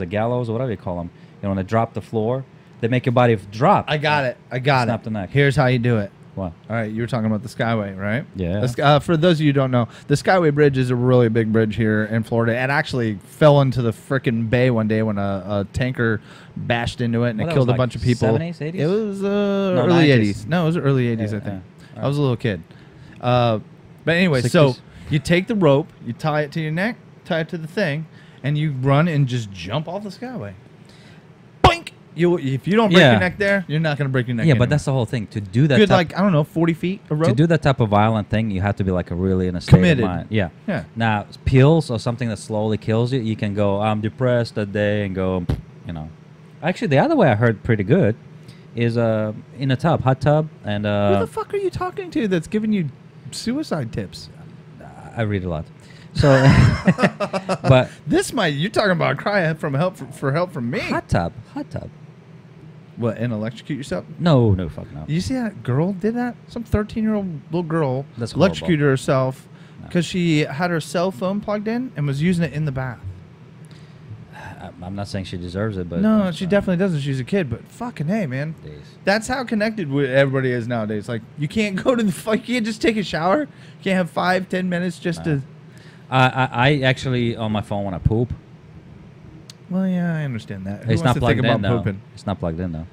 gallows or whatever you call them. When they drop the floor, they make your body drop. I got it. Snap the neck. Here's how you do it. What? All right, you were talking about the Skyway, right? Yeah. For those of you who don't know, the Skyway Bridge is a really big bridge here in Florida. It actually fell into the frickin' bay one day when a tanker bashed into it and it killed a bunch of people. 70s, 80s? It was No, early 90s. 80s. No, it was early 80s, Yeah, I think. yeah. I was a little kid. But anyway, 60s. so you take the rope, you tie it to your neck, tie it to the thing, and you run and just jump off the Skyway. Boink! If you don't break Yeah. your neck there, you're not going to break your neck Yeah, anyway. but that's the whole thing. To do that, Good, type, like, I don't know, 40 feet of rope? to do that type of violent thing, you have to be like a really in a state Committed. of mind. Yeah. Yeah. Now, pills or something that slowly kills you, you can go, I'm depressed that day, and go, you know. Actually, the other way I heard pretty good is in a tub, hot tub, and Who the fuck are you talking to that's giving you suicide tips? I read a lot. So, but You're talking about cry for help from me. hot tub. What, and electrocute yourself? No, fuck no. You see that girl did that? Some 13-year-old little girl That's horrible. electrocuted herself No. because she had her cell phone plugged in and was using it in the bath. I'm not saying she deserves it, but No, she definitely doesn't. She's a kid, but fucking hey, man. Days. That's how connected everybody is nowadays. Like, you can't go to the you can't just take a shower. You can't have 5-10 minutes just to. I actually on my phone when I poop. Well, yeah, I understand that. Who It's wants not to plugged think in about though. pooping? It's not plugged in though.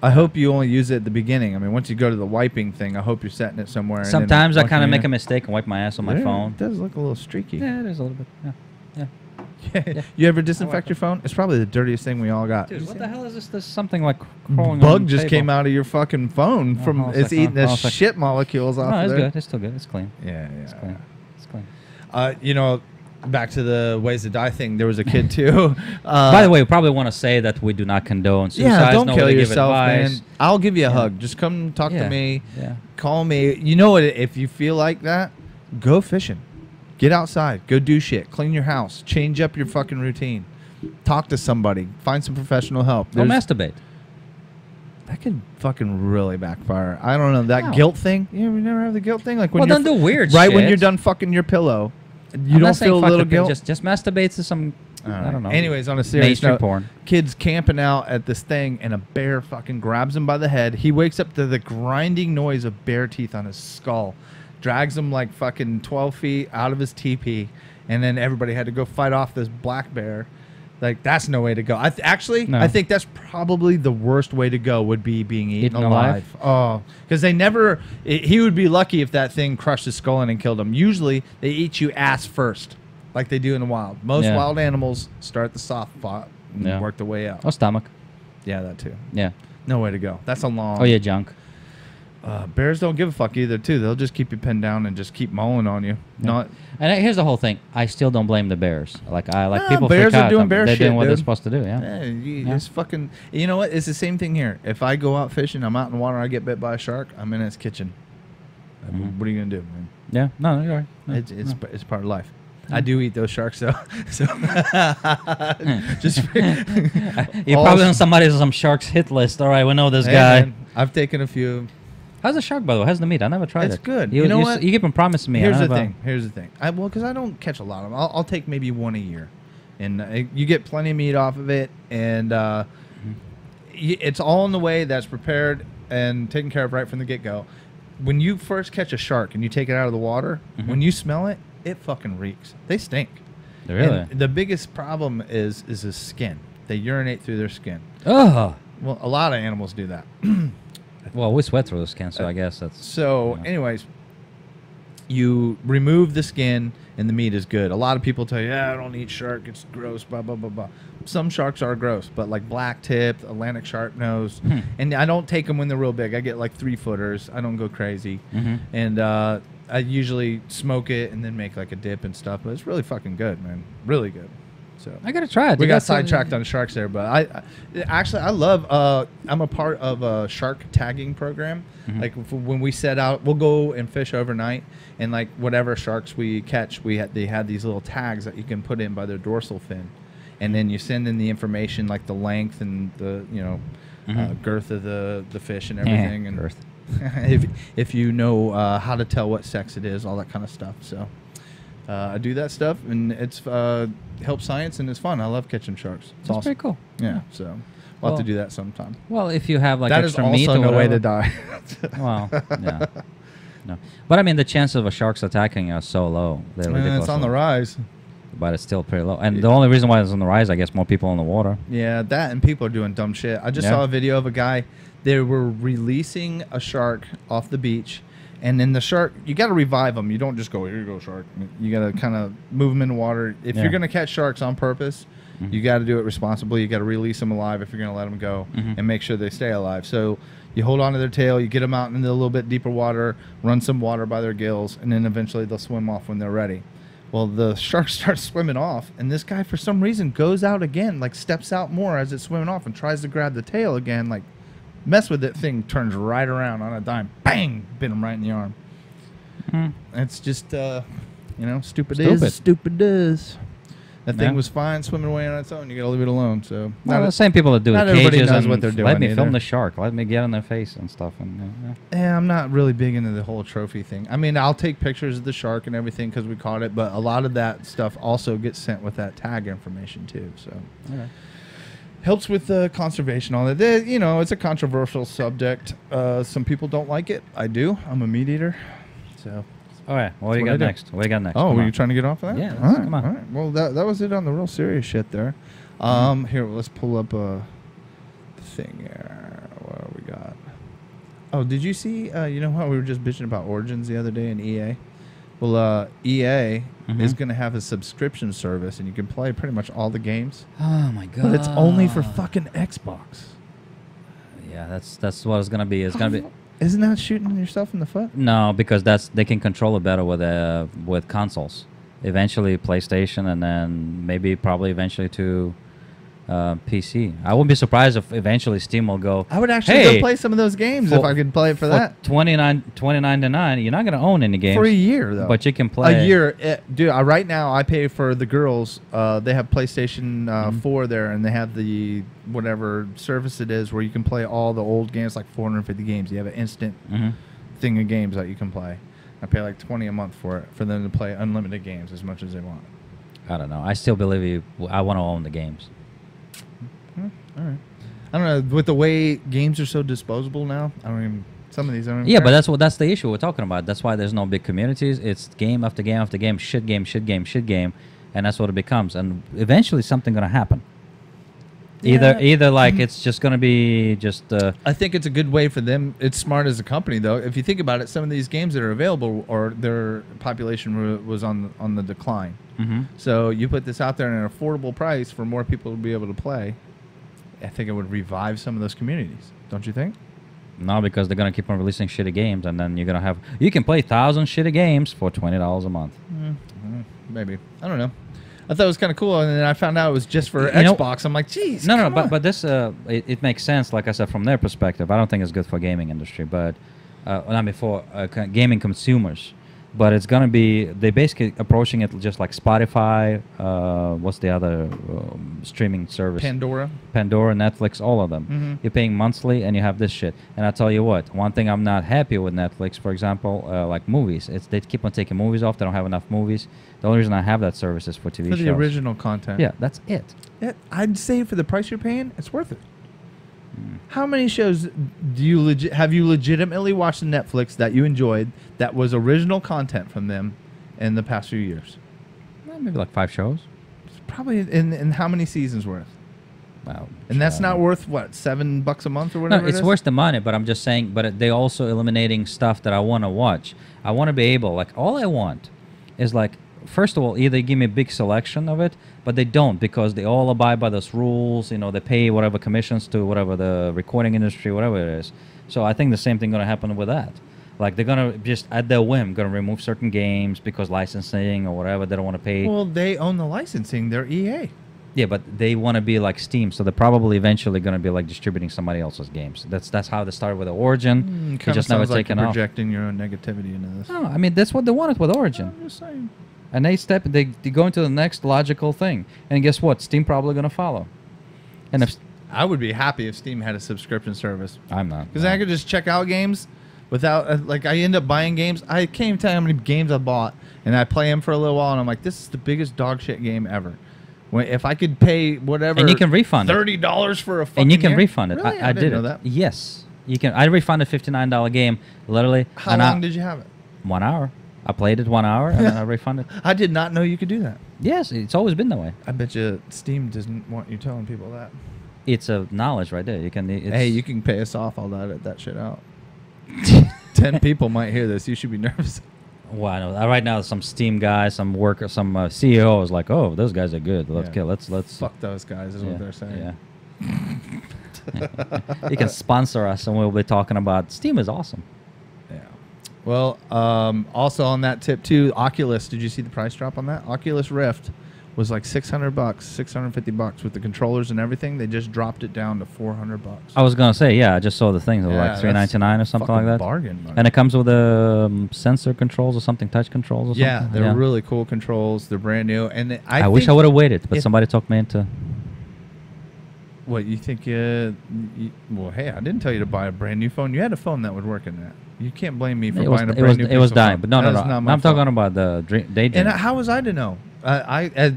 I hope you only use it at the beginning. I mean, once you go to the wiping thing, I hope you're setting it somewhere. and then Sometimes I washing kind of it make in. a mistake and wipe my ass on my Yeah, phone. It does look a little streaky. Yeah, it is a little bit. Yeah. You ever disinfect your phone? It's probably the dirtiest thing we all got. Dude, what the hell is this? There's something like crawling on Bug the just table. came out of your fucking phone from hold on a it's second, eating the hold on a second. shit molecules off No, of it's there. good. It's still good. It's clean. Yeah, It's yeah. clean. It's clean. You know, back to the ways to die thing. There was a kid too. By the way, we probably want to say that we do not condone suicide. yeah, don't Nobody kill give yourself, advice. man. I'll give you a Yeah. hug. Just come talk Yeah. to me. Yeah. Call me. You know what? If you feel like that, go fishing. Get outside. Go do shit. Clean your house. Change up your fucking routine. Talk to somebody. Find some professional help. Don't There's- masturbate. That could fucking really backfire. I don't know. That No. guilt thing. You never have the guilt thing? Like when Well, you're don't do weird right when shit. you're done fucking your pillow. You I'm don't not saying feel a fuck little the pill, guilt? Just masturbate to some. All I right. don't know. Anyways, on a serious mainstream note, porn. kids camping out at this thing, and a bear fucking grabs him by the head. He wakes up to the grinding noise of bear teeth on his skull, drags him like fucking 12 feet out of his teepee, and then everybody had to go fight off this black bear. Like, that's no way to go. I think that's probably the worst way to go would be being eaten Eaten alive. Oh, because they never. He would be lucky if that thing crushed his skull in and killed him. Usually, they eat you ass first, like they do in the wild. Most Yeah. wild animals start at the soft spot and Yeah. work their way out. Oh, stomach. Yeah, that too. Yeah. No way to go. That's a long. Oh yeah, junk. Bears don't give a fuck either, too. They'll just keep you pinned down and just keep mauling on you. Not. And here's the whole thing. I still don't blame the bears. Like No, people. bears freak are out. doing bear They're shit, doing what they're dude. supposed to do. Yeah. Yeah, it's fucking. You know what? It's the same thing here. If I go out fishing, I'm out in the water, I get bit by a shark, I'm in its kitchen. Mhm. What are you gonna do, man? Yeah. No, you're right. No, It's part of life. I do eat those sharks though. So just You're probably on some sharks hit list. All right, we know this Hey, guy. man, I've taken a few. How's the shark, by the way? How's the meat? I never tried it. It's good. You You know you what? You keep on promising me. Here's I the never- thing. Because I don't catch a lot of them. I'll take maybe one a year, and you get plenty of meat off of it, and it's all in the way that's prepared and taken care of right from the get go. When you first catch a shark and you take it out of the water, when you smell it, it fucking reeks. They stink. Really? And the biggest problem is the skin. They urinate through their skin. Oh. Well, a lot of animals do that. Well, we sweat through the skin, so I guess that's. So, Yeah. anyways, you remove the skin and the meat is good. A lot of people tell you, I don't eat shark. It's gross, blah, blah, blah, blah. Some sharks are gross, but like black tip, Atlantic shark nose. And I don't take them when they're real big. I get like 3-footers. I don't go crazy. And I usually smoke it and then make like a dip and stuff. But it's really fucking good, man. Really good. So I gotta try it. we You got some- sidetracked on sharks there, but I love. I'm a part of a shark tagging program. Like when we set out, we'll go and fish overnight, and like whatever sharks we catch, they had these little tags that you can put in by their dorsal fin, and then you send in the information like the length and the girth of the fish and everything, and Girth. if you know how to tell what sex it is, all that kind of stuff. So. I do that stuff, and it's helps science and it's fun. I love catching sharks. It's That's awesome. pretty cool. Yeah, so we'll have to do that sometime. Well, if you have like That is extra meat also or no way whatever. to die. Well, yeah. No. But I mean, the chance of a shark's attacking are so low. They're And ridiculous. it's on the rise. But it's still pretty low. And the only reason why it's on the rise, I guess, more people in the water. Yeah, that and people are doing dumb shit. I just saw a video of a guy. They were releasing a shark off the beach, and then the shark, you got to revive them. You don't just go, here you go, shark. You got to kind of move them in the water. If you're going to catch sharks on purpose, you got to do it responsibly. You got to release them alive if you're going to let them go and make sure they stay alive. So you hold on to their tail, you get them out into a little bit deeper water, run some water by their gills, and then eventually they'll swim off when they're ready. Well, the shark starts swimming off, and this guy, for some reason, goes out again, like steps out more as it's swimming off and tries to grab the tail again, like mess with it. Thing turns right around on a dime. Bang! Bit him right in the arm. It's just, stupid is. That thing was fine swimming away on its own. You got to leave it alone. So Well, the same people that do not the everybody cages knows and what they're doing let me either. film the shark. Let me get in their face and stuff. And Yeah, I'm not really big into the whole trophy thing. I mean, I'll take pictures of the shark and everything because we caught it, but a lot of that stuff also gets sent with that tag information too. So helps with conservation. All that. It's a controversial subject. Some people don't like it. I do. I'm a meat eater. So. All right. What you got next? What you got next? Oh, Come were on. you trying to get off of that? Yeah, All right, come on. All right. Well, that was it on the real serious shit there. Here, let's pull up a thing here. What do we got? Oh, did you see, you know how we were just bitching about Origins the other day in EA? Well, EA is going to have a subscription service, and you can play pretty much all the games. Oh, my God. But it's only for fucking Xbox. Yeah, that's what it's going to be. It's going to be... Isn't that shooting yourself in the foot? No, because they can control it better with consoles. Eventually PlayStation, and then probably eventually to PC. I wouldn't be surprised if eventually Steam will go. I would actually go play some of those games if I could play it for that. $29.99. You're not going to own any games For a year, though. but you can play a year. Dude, right now I pay for the girls. They have PlayStation 4 there, and they have the whatever service it is where you can play all the old games, like 450 games. You have an instant thing of games that you can play. I pay like $20 a month for it, for them to play unlimited games as much as they want. I don't know. I still believe I want to own the games. All right. I don't know. With the way games are so disposable now, some of these aren't. Yeah, but that's the issue we're talking about. That's why there's no big communities. It's game after game after game, shit game, and that's what it becomes. And eventually something's gonna happen. Yeah. Either like it's just gonna be just. I think it's a good way for them. It's smart as a company, though. If you think about it, some of these games that are available, or their population was on the decline. So you put this out there at an affordable price for more people to be able to play. I think it would revive some of those communities. Don't you think? No, because they're gonna keep on releasing shitty games, and then you can play 1,000 shitty games for $20 a month. Maybe. I don't know. I thought it was kind of cool, and then I found out it was just for Xbox. I'm like, geez. No, but this it makes sense. Like I said, from their perspective, I don't think it's good for gaming industry, but for gaming consumers. But it's gonna be they basically approaching it just like Spotify. What's the other streaming service? Pandora, Netflix, all of them. You're paying monthly, and you have this shit. And I tell you what, one thing I'm not happy with Netflix, for example, like movies. They keep on taking movies off. They don't have enough movies. The only reason I have that service is for TV shows. For the original content. Yeah, that's it. Yeah, I'd say for the price you're paying, it's worth it. How many shows have you legitimately watched on Netflix that you enjoyed that was original content from them in the past few years? Maybe like 5 shows. Probably in how many seasons worth? Wow. And that's not worth what, $7 a month or whatever. No, it's worth the money, but I'm just saying. But they also eliminating stuff that I want to watch. I want to be able, like, all I want is like, first of all, either give me a big selection of it, but they don't, because they all abide by those rules. They pay whatever commissions to whatever the recording industry, whatever it is. So I think the same thing going to happen with that. Like, they're going to just, at their whim, going to remove certain games because licensing or whatever, they don't want to pay. Well, they own the licensing. They're EA. Yeah, but they want to be like Steam, so they're probably eventually going to be like distributing somebody else's games. That's how they started with the Origin. It just never taken off. Projecting your own negativity into this. No, I mean, that's what they wanted with Origin. I'm just saying. And they go into the next logical thing. And guess what? Steam probably going to follow. And if I would be happy if Steam had a subscription service. I'm not. Because I could just check out games, without like I end up buying games. I can't even tell you how many games I bought, and I play them for a little while, and I'm like, this is the biggest dog shit game ever. If I could pay whatever, and you can refund $30 for a fucking and you can year? refund it. Really? I did know it. that. Yes, you can. I refunded $59 game literally. How long did you have it? 1 hour. I played it 1 hour and then I refunded. I did not know you could do that. Yes, it's always been that way. I bet you Steam doesn't want you telling people that. It's a knowledge right there. You can. Hey, you can pay us off. I'll edit that shit out. 10 people might hear this. You should be nervous. Well, I know. Right now, some Steam guy, some worker, some CEO is like, "Oh, those guys are good. Let's Yeah. let's Fuck those guys is what they're saying. Yeah. You can sponsor us, and we'll be talking about Steam is awesome. Yeah. Well, also on that tip too, Oculus. Did you see the price drop on that? Oculus Rift was like $600, $650 with the controllers and everything. They just dropped it down to $400. I was gonna say, yeah, I just saw the things like $399 or something like that. Bargain. Money. And it comes with sensor controls or something, touch controls or something. Yeah, they're really cool controls. They're brand new, and I wish I would have waited, but somebody talked me into. What you think? Well, hey, I didn't tell you to buy a brand new phone. You had a phone that would work in that. You can't blame me for buying a brand new. It was dying, phone. but no. I'm talking about the Daydream. And how was I to know?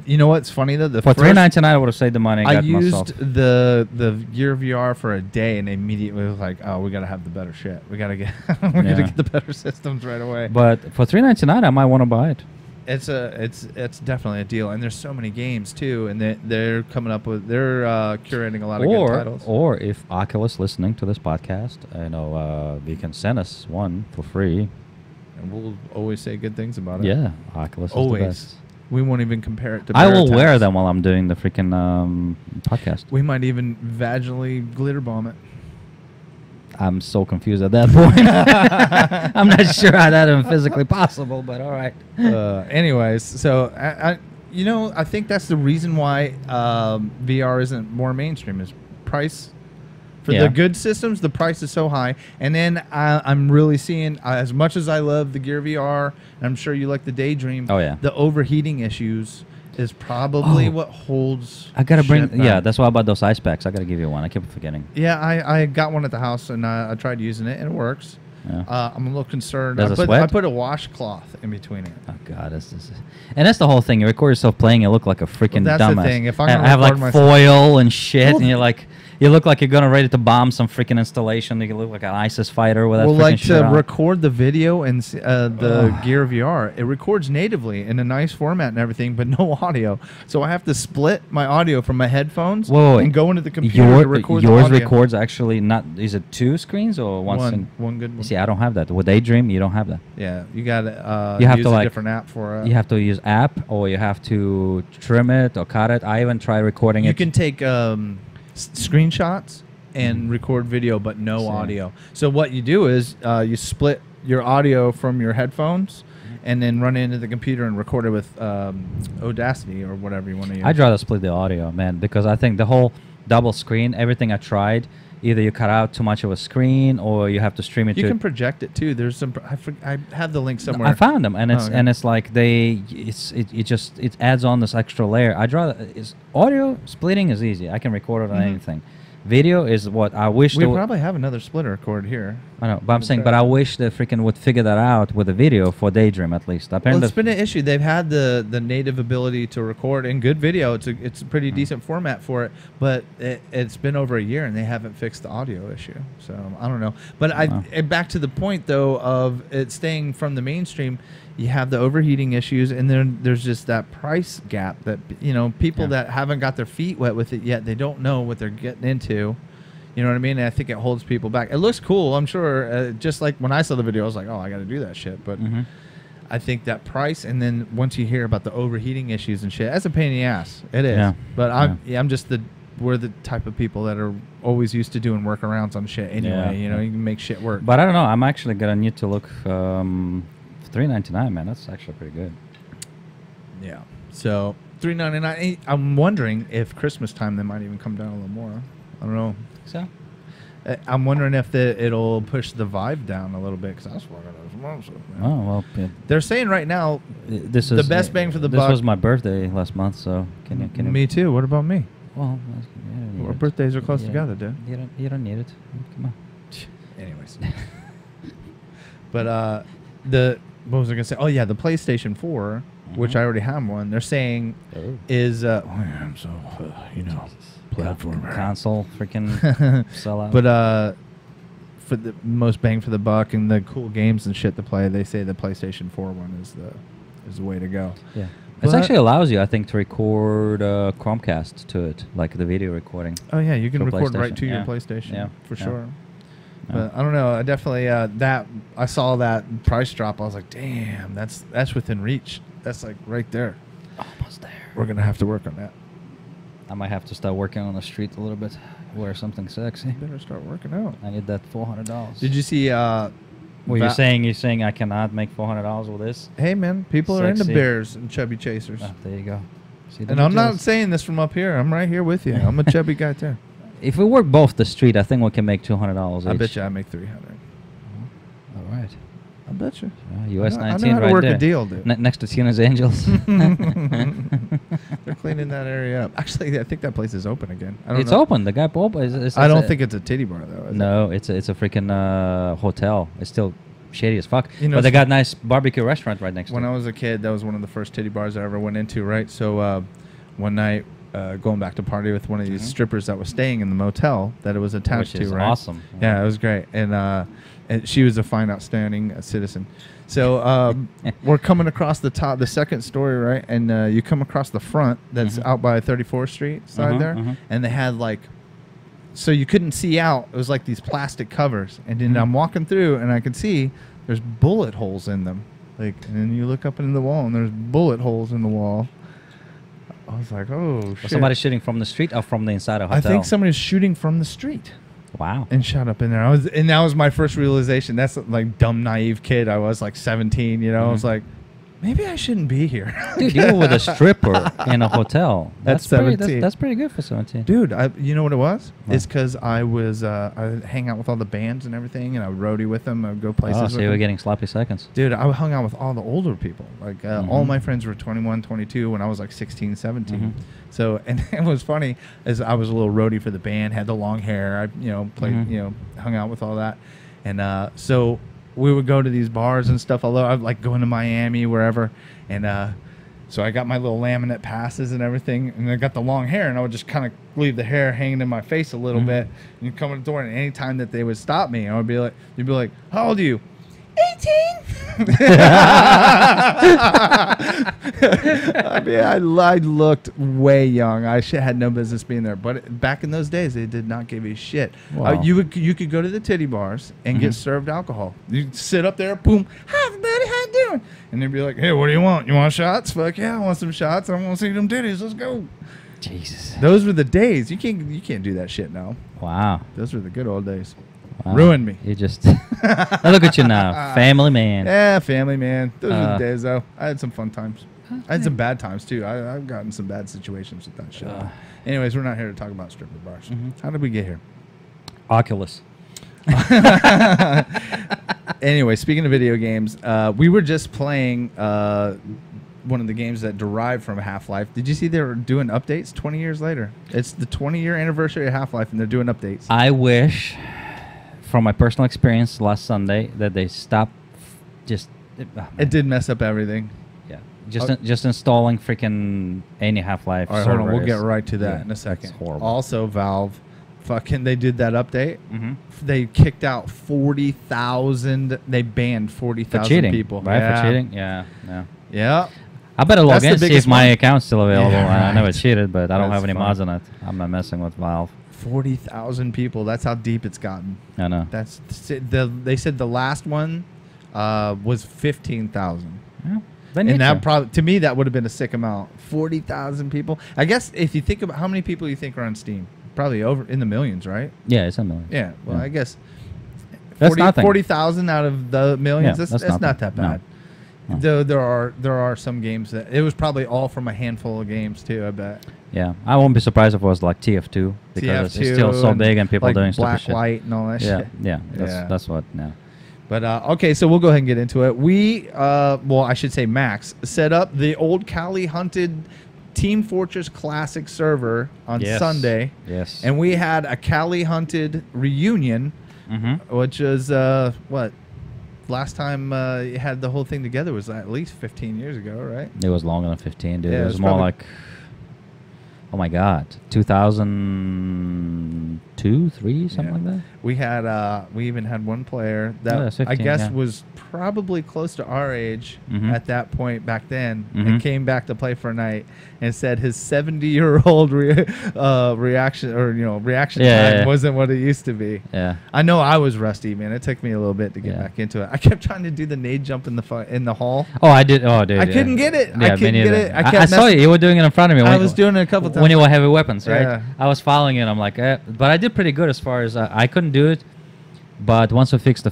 You know what's funny though? For $399, I would have saved the money. And I got used myself. the Gear VR for a day, and immediately was like, "Oh, we gotta have the better shit. We gotta get gotta get the better systems right away." But for $399, I might want to buy it. It's definitely a deal, and there's so many games too, and they're coming up with curating a lot of good titles. Or if Oculus listening to this podcast, I know they can send us one for free, and we'll always say good things about it. Yeah, Oculus always. is the best. We won't even compare it to. I will wear them while I'm doing the freaking podcast. We might even vaginally glitter bomb it. I'm so confused at that point. I'm not sure how that is physically possible, but all right. Anyways, so I think that's the reason why VR isn't more mainstream is price. For the good systems, the price is so high. And then I'm really seeing, as much as I love the Gear VR, and I'm sure you like the Daydream, the overheating issues is probably what holds. I gotta bring. Yeah, that's why I bought those ice packs. I gotta give you one. I keep forgetting. Yeah, I got one at the house, and I tried using it, and it works. Yeah. I'm a little concerned. Does it sweat? I put a washcloth in between it. Oh God, and that's the whole thing. You record yourself playing, you look like a freaking dumbass. That's the thing. If I'm gonna have like foil and shit, and you look like you're gonna ready to bomb some freaking installation. You look like an ISIS fighter with that. Well, like to record the video and the Gear VR, it records natively in a nice format and everything, but no audio. So I have to split my audio from my headphones and go into the computer to record the audio. Yours records actually not. Is it 2 screens or one? One good one. See, I don't have that. With Daydream, you don't have that. Yeah, you got to use a different app for it. You have to use app, or you have to trim it or cut it. I even tried recording it. You can take screenshots and record video, but no audio. So what you do is you split your audio from your headphones and then run it into the computer and record it with Audacity or whatever you want to use. I'd rather split the audio, man, because I think the whole double screen, everything I tried, either you cut out too much of a screen or you have to stream it. You can project it too. There's some. I have the link somewhere. I found them, and it's like it adds on this extra layer. I'd rather audio splitting is easy. I can record it on anything. Video is what I wish. We probably have another splitter cord here. I know, but I'm saying, but I wish they freaking would figure that out with the video for Daydream at least. Well, it's been an issue. They've had the native ability to record in good video. It's a pretty decent format for it, but it's been over a year and they haven't fixed the audio issue. So I don't know. But back to the point though of it staying from the mainstream. You have the overheating issues, and then there's just that price gap that people that haven't got their feet wet with it yet, they don't know what they're getting into. You know what I mean? And I think it holds people back. It looks cool, I'm sure. Just like when I saw the video, I was like, oh, I got to do that shit. But I think that price, and then once you hear about the overheating issues and shit, that's a pain in the ass. It is. Yeah. But I'm just we're the type of people that are always used to doing workarounds on shit anyway. You can make shit work. But I don't know. I'm actually gonna need to look. $399, man, that's actually pretty good. Yeah. So $399. I'm wondering if Christmas time they might even come down a little more. I don't know. So I'm wondering if it'll push the Vive down a little bit because that's what it Oh well. Yeah. They're saying right now this is the best bang for the buck. This was my birthday last month, so can you? Me too. What about me? Well, our birthdays are close together, dude. You don't need it. Come on. Anyways. But what was I gonna say? Oh yeah, the PlayStation 4, which I already have one. They're saying is I'm so platformer console freaking sellout. but for the most bang for the buck and the cool games and shit to play, they say the PlayStation 4 one is the way to go. Yeah. It actually allows you, I think, to record Chromecast to it, like the video recording. Oh yeah, you can For record right PlayStation. to your Yeah. PlayStation. Yeah. For Yeah. sure. Yeah. But I don't know. I definitely I saw that price drop. I was like, damn, that's within reach. That's like right there. Almost there. We're gonna have to work on that. I might have to start working on the street a little bit. Wear something sexy. Better start working out. I need that $400. Did you see? Well, you're saying I cannot make $400 with this? Hey man, people are into Sexy. bears and chubby chasers. Oh, there you go. See, And I'm not saying this from up here. I'm right here with you. I'm a chubby guy too. If we work both the street, I think we can make $200 each. I bet you I make 300. All right. I bet you. US I know 19 how to right work there. a deal, dude. Next to Tina's Angels. They're cleaning that area up. Actually, I think that place is open again. I don't It's know. open. The guy open. I don't think it's a titty bar though. Is No, it's a freaking hotel. It's still shady as fuck. You know, But they got nice barbecue restaurant right next When to I it. was a kid, that was one of the first titty bars I ever went into, right? So one night, going back to party with one of these strippers that was staying in the motel that it was attached Which is to, right? awesome. Yeah, it was great. And she was a fine, outstanding citizen. So we're coming across the top, the second story, right? And you come across the front that's out by 34th Street side there. And they had like, so you couldn't see out. It was like these plastic covers. And then I'm walking through and I can see there's bullet holes in them. Like, and then you look up into the wall and there's bullet holes in the wall. I was like, oh, shit. Was somebody shooting from the street or from the inside of a I hotel? think somebody's shooting from the street. Wow. And shot up in there. And that was my first realization. That's like dumb, naive kid. I was like 17, you know. I was like, maybe I shouldn't be here. Dude, you were with a stripper in a hotel. That's pretty, 17. That's pretty good for 17. Dude, you know what it was? What? It's because I was, I hang out with all the bands and everything, and I would roadie with them. I would go places Oh, with so you were them. getting sloppy seconds. Dude, I hung out with all the older people. Like, all my friends were 21, 22 when I was like 16, 17. So, and it was funny, as I was a little roadie for the band, had the long hair. I, played, hung out with all that. And so we would go to these bars and stuff, although I'd like going to Miami, wherever. And so I got my little laminate passes and everything. And I got the long hair, and I would just kind of leave the hair hanging in my face a little bit. And you come to the door, and any time that they would stop me, I would be like, you'd be like, how old are you? 18. I mean, I looked way young. I had no business being there. But back in those days, they did not give a shit. Wow. You could go to the titty bars and get served alcohol. You sit up there, boom, hi everybody, how you doing? And they'd be like, hey, what do you want? You want shots? Fuck yeah, I want some shots. I want to see them titties. Let's go. Jesus. Those were the days. You can't do that shit now. Wow. Those were the good old days. Wow. Ruined me. You just now look at you now, family man. Yeah, family man. Those were the days though. I had some fun times. I had some bad times too. I've gotten some bad situations with that shit. Anyways, we're not here to talk about stripper bars. How did we get here? Oculus. Anyway, speaking of video games, we were just playing one of the games that derived from Half-Life. Did you see they were doing updates 20 years later? It's the 20-year anniversary of Half-Life, and they're doing updates. I wish, from my personal experience last Sunday, that they stopped just... It did mess up everything. Yeah. Just installing freaking any Half-Life All right, hold on. We'll servers. get right to that Yeah, in a second. it's horrible. Also, Valve, they did that update. They kicked out 40,000. They banned 40,000 people. Right? Yeah. For cheating? Yeah. Yeah. I better log That's in the and see biggest if my one. account's still available. Yeah, I never right. cheated, but I don't That's have any fine. mods on it. I'm not messing with Valve. 40,000 people. That's how deep it's gotten. I know. They said the last one was 15,000. Yeah. They need And that to. probably, to me, that would have been a sick amount. 40,000 people. I guess if you think about how many people you think are on Steam, probably over in the millions, right? Yeah, it's a million. Yeah. Well, Yeah. I guess That's nothing. 40,000 out of the millions. Yeah, that's that's not that nothing. bad. No. Though there are some games that it was probably all from a handful of games too. I bet. Yeah, I won't be surprised if it was like TF2 because it's still so big and people like doing stupid black shit. light and all that Yeah, shit. yeah, Yeah. that's what. Yeah. But okay, so we'll go ahead and get into it. We, well, I should say Max set up the old Cali Hunted Team Fortress Classic server on Yes. Sunday. Yes. And we had a Cali Hunted reunion, which is what, last time you had the whole thing together was at least 15 years ago, right? It was longer than 15, dude. Yeah, it it was was more probably- like, oh my God, 2002, 3, something Yeah. like that. We had we even had one player that that's I 15, guess yeah. was probably close to our age Mhm. at that point back then, Mhm. and came back to play for a night and said his 70-year-old reaction Yeah, time yeah. wasn't what it used to be. Yeah. I know I was rusty, man. It took me a little bit to get Yeah. back into it. I kept trying to do the nade jump in the hall. Oh, I did. Oh, dude. I yeah. couldn't get it. Yeah, I me couldn't get neither. it. I I kept saw messing- you. You were doing it in front of me. I was doing it a couple times. when you were heavy weapons, right? Yeah. I was following you, and I'm like, but I did pretty good as far as I couldn't do it. But once we fixed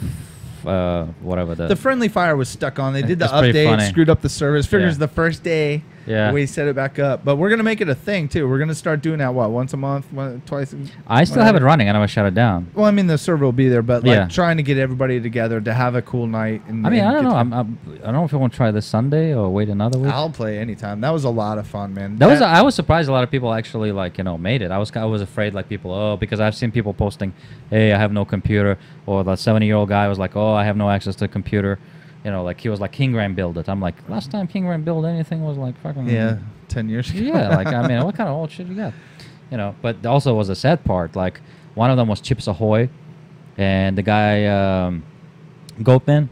whatever The friendly fire was stuck on. They did the It's pretty update, funny. screwed up the service. Figures Yeah. the first day Yeah. we set it back up. But we're gonna make it a thing too. We're gonna start doing that once a month, twice. I still have it running. I never shut it down. Well, I mean the server will be there, but like Yeah. trying to get everybody together to have a cool night. And, I mean, and I don't get know. to- I don't know if you want to try this Sunday or wait another week. I'll play anytime. That was a lot of fun, man. I was surprised a lot of people actually made it. I was afraid people because I've seen people posting, hey, I have no computer, or the 70-year-old guy was like, oh, I have no access to a computer. He was like, King Ram build it. I'm like, last time King Ram build anything was like fucking 10 years ago. yeah. Like I mean, what kind of old shit you got? But also was a sad part. Like one of them was Chips Ahoy, and the guy Goatman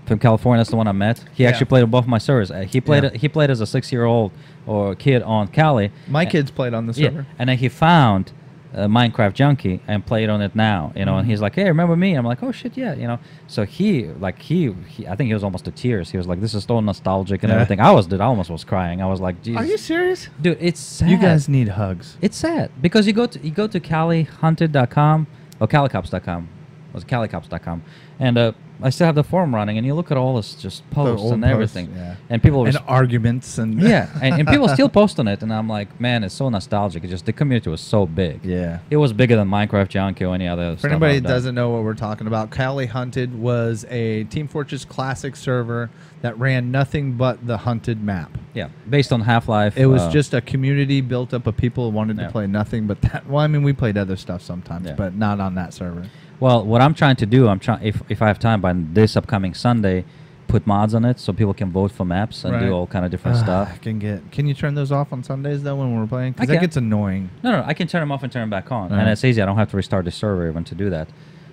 from California. That's the one I met. He actually played on both of my servers. He played as a 6-year-old or kid on Cali. My kids played on the server. Yeah, and then he found Minecraft Junkie and played on it now, and he's like, hey, remember me? I'm like, oh shit, yeah, so he I think he was almost to tears. He was like, this is so nostalgic and everything. I almost was crying. I was like, Jesus. Are you serious? Dude, it's sad. You guys need hugs. It's sad because you go to CaliHunted.com or CaliCops.com. It was CaliCops.com, and I still have the forum running, and you look at all this just posts old and posts, everything, yeah. and people And arguments and yeah, and people still post on it, and I'm like, man, it's so nostalgic. It's just the community was so big. Yeah. It was bigger than Minecraft Junkie or any other. For anybody that doesn't know what we're talking about, Cali Hunted was a Team Fortress Classic server that ran nothing but the Hunted map. Yeah, based on Half-Life. It was just a community built up of people who wanted to Yeah. play nothing but that. Well, I mean, we played other stuff sometimes, Yeah. but not on that server. Well, what I'm trying to do, if I have time by this upcoming Sunday, put mods on it so people can vote for maps and Right. do all kind of different stuff. Can you turn those off on Sundays though when we're playing? Because I that can. gets annoying. No, I can turn them off and turn them back on, Right. and it's easy. I don't have to restart the server even to do that.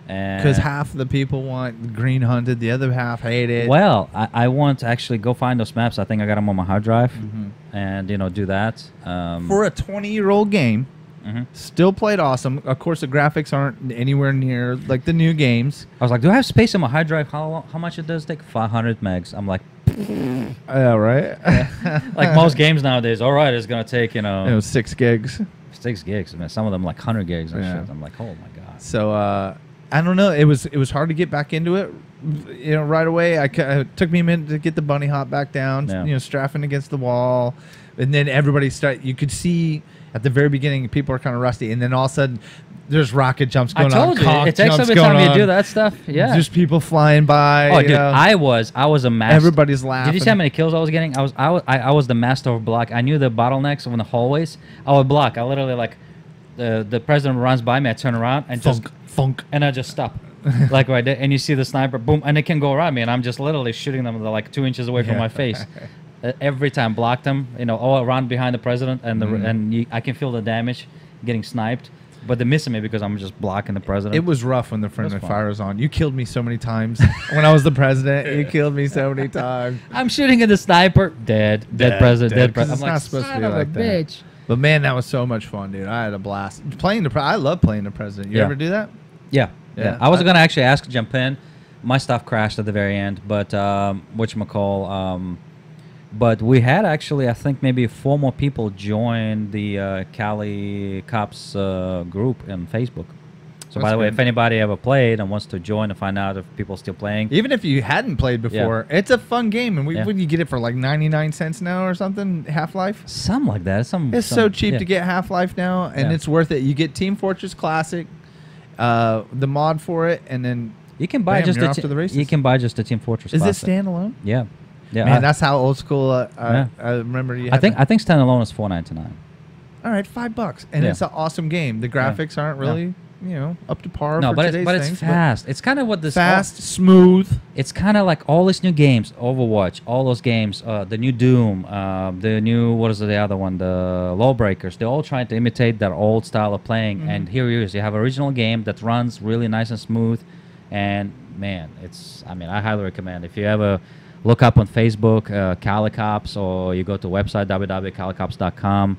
Because half the people want Green Hunted, the other half hate it. Well, I want to actually go find those maps. I think I got them on my hard drive, and do that. For a 20-year-old game, Mhm. still played awesome. Of course, the graphics aren't anywhere near like the new games. I was like, do I have space on my hard drive? How much it does take? 500 megs. I'm like, Yeah, right. like most games nowadays. All right, it's gonna take 6 gigs. 6 gigs. Man, some of them like 100 gigs and Yeah. shit. I'm like, oh my god. So I don't know. It was hard to get back into it. Right away. It took me a minute to get the bunny hop back down. Yeah. Strafing against the wall, and then everybody You could see at the very beginning people are kind of rusty, and then all of a sudden there's rocket jumps I going on. told you, conch it takes jumps every going time you on, do that stuff. Yeah. just people flying by. Oh, you dude, know. I was a master. Everybody's laughing. Did you see how many kills I was getting? I was the master of block. I knew the bottlenecks in the hallways. I would block. I literally the president runs by me. I turn around and Funk. and I just stop, like right there. And you see the sniper, boom, and it can go around me, and I'm just literally shooting them like 2 inches away from my face. Every time, block them, all around behind the president, and I can feel the damage getting sniped. But they're missing me because I'm just blocking the president. It was rough when the friendly fun. fire was on. You killed me so many times when I was the president. You killed me so many times. I'm shooting at the sniper. Dead president. Dead 'cause president. it's I'm like, not supposed to son be of like a that. bitch. But man, that was so much fun, dude. I had a blast playing I love playing the president. You Yeah. ever do that? Yeah. Yeah. I was gonna actually ask to jump in. My stuff crashed at the very end, but whatchamacall, but we had actually, I think maybe 4 more people join the Cali Cops group in Facebook. So by That's the way, good. if anybody ever played and wants to join and find out if people are still playing, Even if you hadn't played before, it's a fun game. And Yeah. when you get it for like 99 cents now or something, Half-Life. something like that. It's so cheap yeah. to get Half-Life now, and Yeah. it's worth it. You get Team Fortress Classic, the mod for it, and then You can buy bam, just you're a off to the races. you can buy just a Team Fortress. Is it Classic. standalone? Yeah, yeah. Man, that's how old school. Yeah. I remember you. I had think to- I think standalone is $4.99. all right, $5, and Yeah. it's an awesome game. The graphics aren't really up to par. No, for but today's it's things, fast. It's kind of what this fast, smooth. It's kind of like all these new games, Overwatch, all those games, the new Doom, the new, what is the other one, the Lawbreakers. They're all trying to imitate that old style of playing. And here it is. You have an original game that runs really nice and smooth. And, man, I highly recommend. If you ever look up on Facebook, Calicops, or you go to website, www.calicops.com.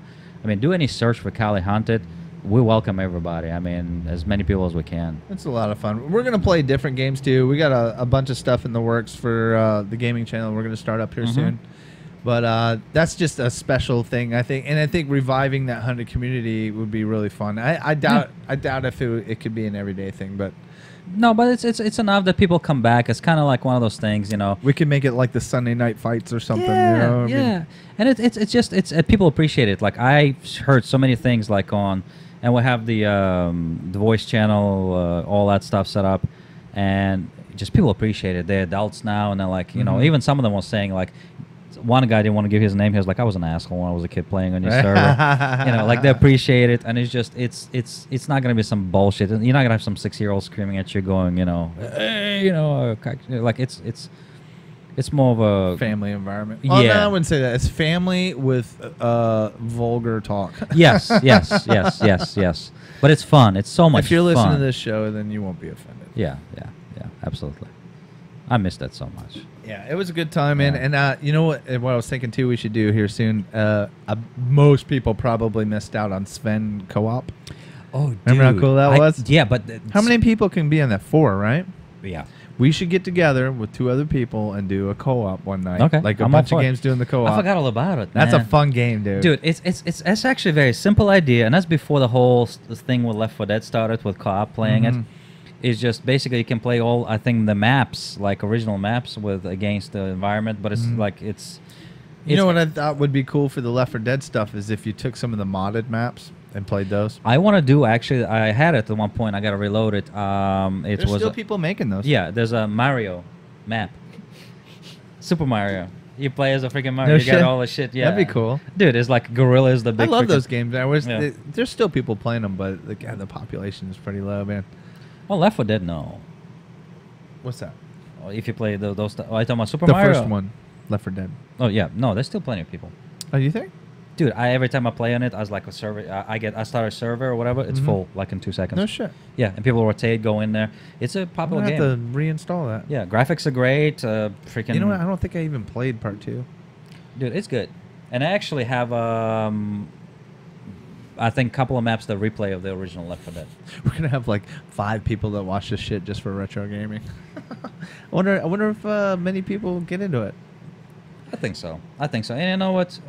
Do any search for Cali Hunted. We welcome everybody. As many people as we can. It's a lot of fun. We're going to play different games, too. We got a bunch of stuff in the works for the gaming channel we're going to start up here soon. But that's just a special thing, I think. And I think reviving that hunted community would be really fun. I doubt if it could be an everyday thing, but... No, but it's enough that people come back. It's kind of like one of those things, We could make it like the Sunday night fights or something, Yeah, and it's people appreciate it. Like, I heard so many things and we have the voice channel, all that stuff set up, and just people appreciate it. They're adults now, and they're like, even some of them were saying, like, one guy didn't want to give his name. He was like, I was an asshole when I was a kid playing on your server. They appreciate it, and it's not gonna be some bullshit. You're not gonna have some 6-year-old screaming at you, going, hey, like it's more of a family environment. Well, no, I wouldn't say that. It's family with vulgar talk. yes. But it's fun. It's so much fun. If you're listening to this show, then you won't be offended. Yeah, absolutely. I miss that so much. Yeah, it was a good time, man. And you know what I was thinking, too, we should do here soon? Most people probably missed out on Sven co-op. Oh, dude. Remember how cool that was? Yeah, but... How many people can be on that? 4, right? Yeah. We should get together with 2 other people and do a co-op one night. Okay. Like a bunch of games doing the co-op. I forgot all about it, That's a fun game, dude. Dude, it's actually a very simple idea, and that's before the whole thing with Left 4 Dead started with co-op playing it. It's just basically you can play all, I think, the maps, like original maps against the environment, but it's like it's You know what I thought would be cool for the Left 4 Dead stuff is if you took some of the modded maps and played those. I want to do, actually, I had it at one point. I got to reload it. There's still people making those. Yeah, there's a Mario map. Super Mario. You play as a freaking Mario. You got all the shit. Yeah, that'd be cool. Dude, it's like Gorillas, the big... I love those games. There's still people playing them, but the population is pretty low, man. Well, Left 4 Dead, no. What's that? Well, if you play those... I talking about Super Mario. The first one, Left 4 Dead. Oh, yeah. No, there's still plenty of people. Oh, you think? Dude, every time I play on it, I was like a server. I start a server or whatever. It's full, like in 2 seconds. No shit. Yeah, and people rotate, go in there. It's a popular game. I have to reinstall that. Yeah, graphics are great. Freaking. You know what? I don't think I even played part 2. Dude, it's good. And I actually have I think a couple of maps that replay of the original Left 4 Dead. We're gonna have like 5 people that watch this shit just for retro gaming. I wonder if many people get into it. I think so. And you know what?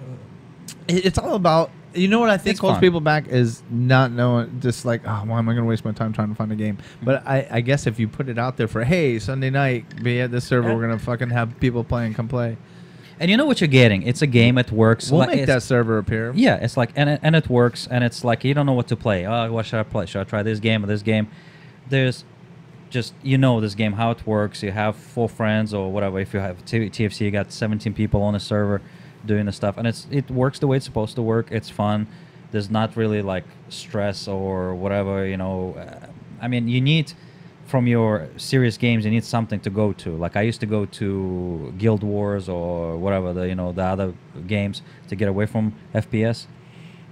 It's all about. You know what I think holds people back is not knowing. Just like, oh, why am I gonna waste my time trying to find a game? But I guess if you put it out there for, hey, Sunday night, be at this server, we're gonna fucking have people playing. Come play. And you know what you're getting? It's a game. It works. We'll make that server appear. Yeah, it's like, and it works, and it's like you don't know what to play. Oh, what should I play? Should I try this game or this game? There's just this game, how it works. You have 4 friends or whatever. If you have TFC, you got 17 people on the server doing the stuff, and it works the way it's supposed to work. It's fun. There's not really like stress or whatever. I mean, you need. From your serious games, you need something to go to. Like I used to go to Guild Wars or whatever the other games to get away from FPS,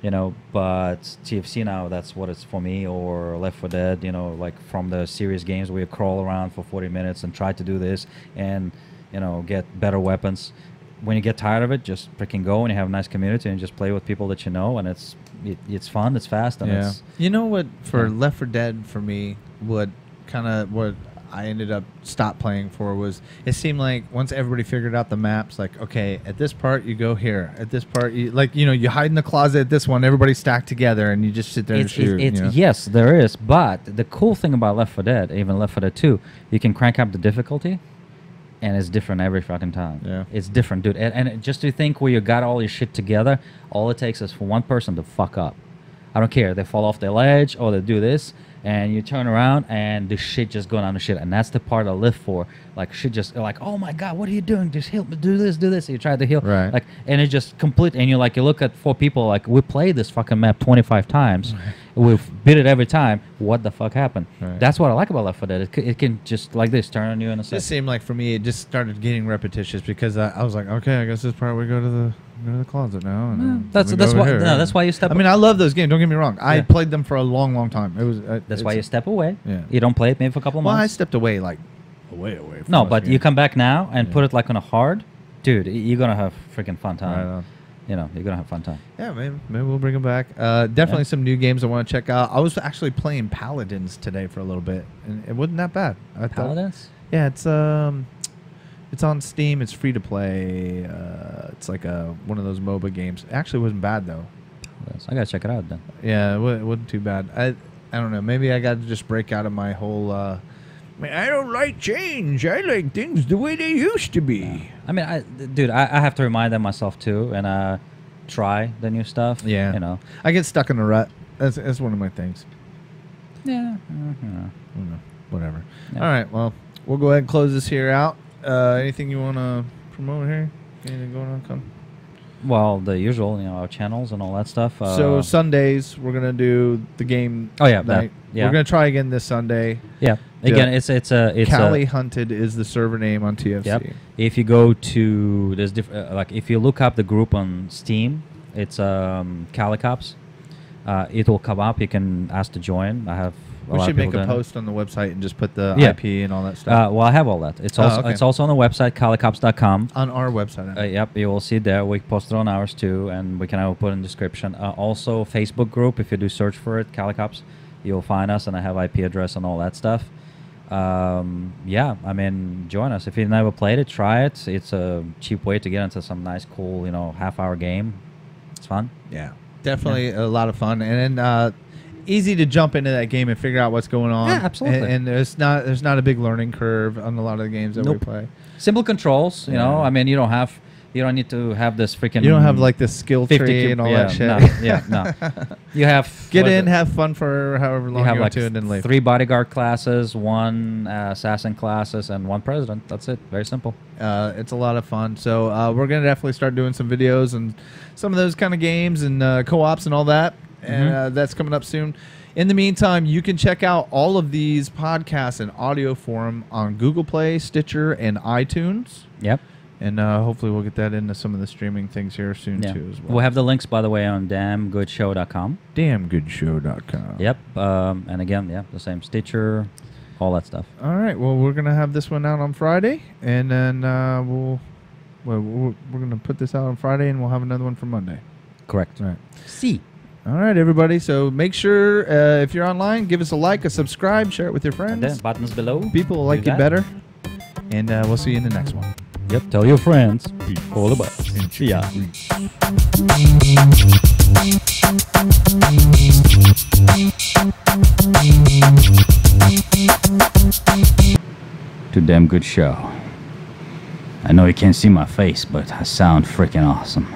But TFC now, that's what it's for me. Or Left 4 Dead, like from the serious games where you crawl around for 40 minutes and try to do this and get better weapons. When you get tired of it, just freaking go and you have a nice community and just play with people that you know, and it's fun, it's fast, and it's. You know what? For Left 4 Dead, for me, what I ended up stopped playing for was it seemed like once everybody figured out the maps, like, okay, at this part you go here, at this part you you hide in the closet at this one, everybody stacked together and you just sit there and shoot. Yes, there is, but the cool thing about Left 4 Dead, even Left 4 Dead 2, you can crank up the difficulty and it's different every fucking time. Yeah, it's different, dude. And just to think where you got all your shit together, all it takes is for one person to fuck up. I don't care, they fall off their ledge or they do this, and you turn around and the shit just going on the shit, and that's the part I live for. Like shit, just like, oh my god, what are you doing? Just heal, do this. And you try to heal, right? Like, and it's just complete. And you look at 4 people, like we played this fucking map 25 times, We've beat it every time. What the fuck happened? Right. That's what I like about Left 4 Dead. It can just like this turn on you in a It just second. seemed like for me, it just started getting repetitious because I was like, okay, I guess this part we go to the closet now. And then That's we go over why. here. No, that's why you step. I mean, I love those games. Don't get me wrong. I Yeah. played them for a long, long time. It was. That's why you step away. Yeah. You don't play it maybe for a couple Well, I months. stepped away like away. From No, those but you games. come back now and Yeah. put it like on a hard, dude. You're gonna have freaking fun time. Right on. You know, you're gonna have fun time. Yeah, maybe we'll bring them back. Definitely Yeah. some new games I want to check out. I was actually playing Paladins today for a little bit, and it wasn't that bad. I thought- Paladins. Yeah, it's on Steam. It's free to play. It's like one of those MOBA games. It actually wasn't bad though. I gotta check it out then. Yeah, it wasn't too bad. I don't know. Maybe I got to just break out of my whole. I don't like change. I like things the way they used to be. I mean, dude, I have to remind them myself too, and try the new stuff. Yeah. You know. I get stuck in a rut. That's one of my things. Yeah. Whatever. Yeah. All right. Well, we'll go ahead and close this here out. Anything you want to promote here? Anything going on? Come. Well, the usual, our channels and all that stuff. So Sundays we're gonna do the game. Oh, yeah, night. yeah. We're gonna try again this Sunday. Yeah. Again, it's Cali Hunted is the server name on TFC. Yep. If you go to like if you look up the group on Steam, it's Calicops. It will come up. You can ask to join. I have. We should make a post on the website and just put the Yeah. IP and all that stuff. Well, I have all that. It's also okay. it's also on the website calicops.com. On our website. Yep, you will see it there. We post it on ours too, and we can put in the description. Also, Facebook group. If you do search for it, Calicops, you'll find us, and I have IP address and all that stuff. Yeah, I mean, join us if you never played it. Try it. It's a cheap way to get into some nice, cool, half-hour game. It's fun. Yeah, definitely a lot of fun, and then easy to jump into that game and figure out what's going on. Yeah, absolutely. And there's not a big learning curve on a lot of the games that we Nope. play. Simple controls. You know, Yeah. I mean, you don't need to have this freaking. You don't have like the skill 50 tree and all that shit. No, yeah, no. You have Get what is in, it? have fun for however long You have you want like to, and then leave. 3 bodyguard classes, 1 assassin classes, and 1 president. That's it. Very simple. It's a lot of fun. So we're gonna definitely start doing some videos and some of those kind of games and co-ops and all that. And that's coming up soon. In the meantime, you can check out all of these podcasts in audio form on Google Play, Stitcher, and iTunes. Yep. And hopefully we'll get that into some of the streaming things here soon Yeah. too as well. We'll have the links, by the way, on damngoodshow.com. damngoodshow.com. Yep. And again, yeah, the same Stitcher, all that stuff. All right. Well, we're gonna have this one out on Friday, and then we're gonna put this out on Friday, and we'll have another one for Monday. Correct. All right. See. All right, everybody. So make sure if you're online, give us a like, a subscribe, share it with your And then friends. buttons below. People will like Do you that. better. And we'll see you in the next one. Yep. Tell your friends all about it. See ya. To Damn Good Show. I know you can't see my face, but I sound freaking awesome.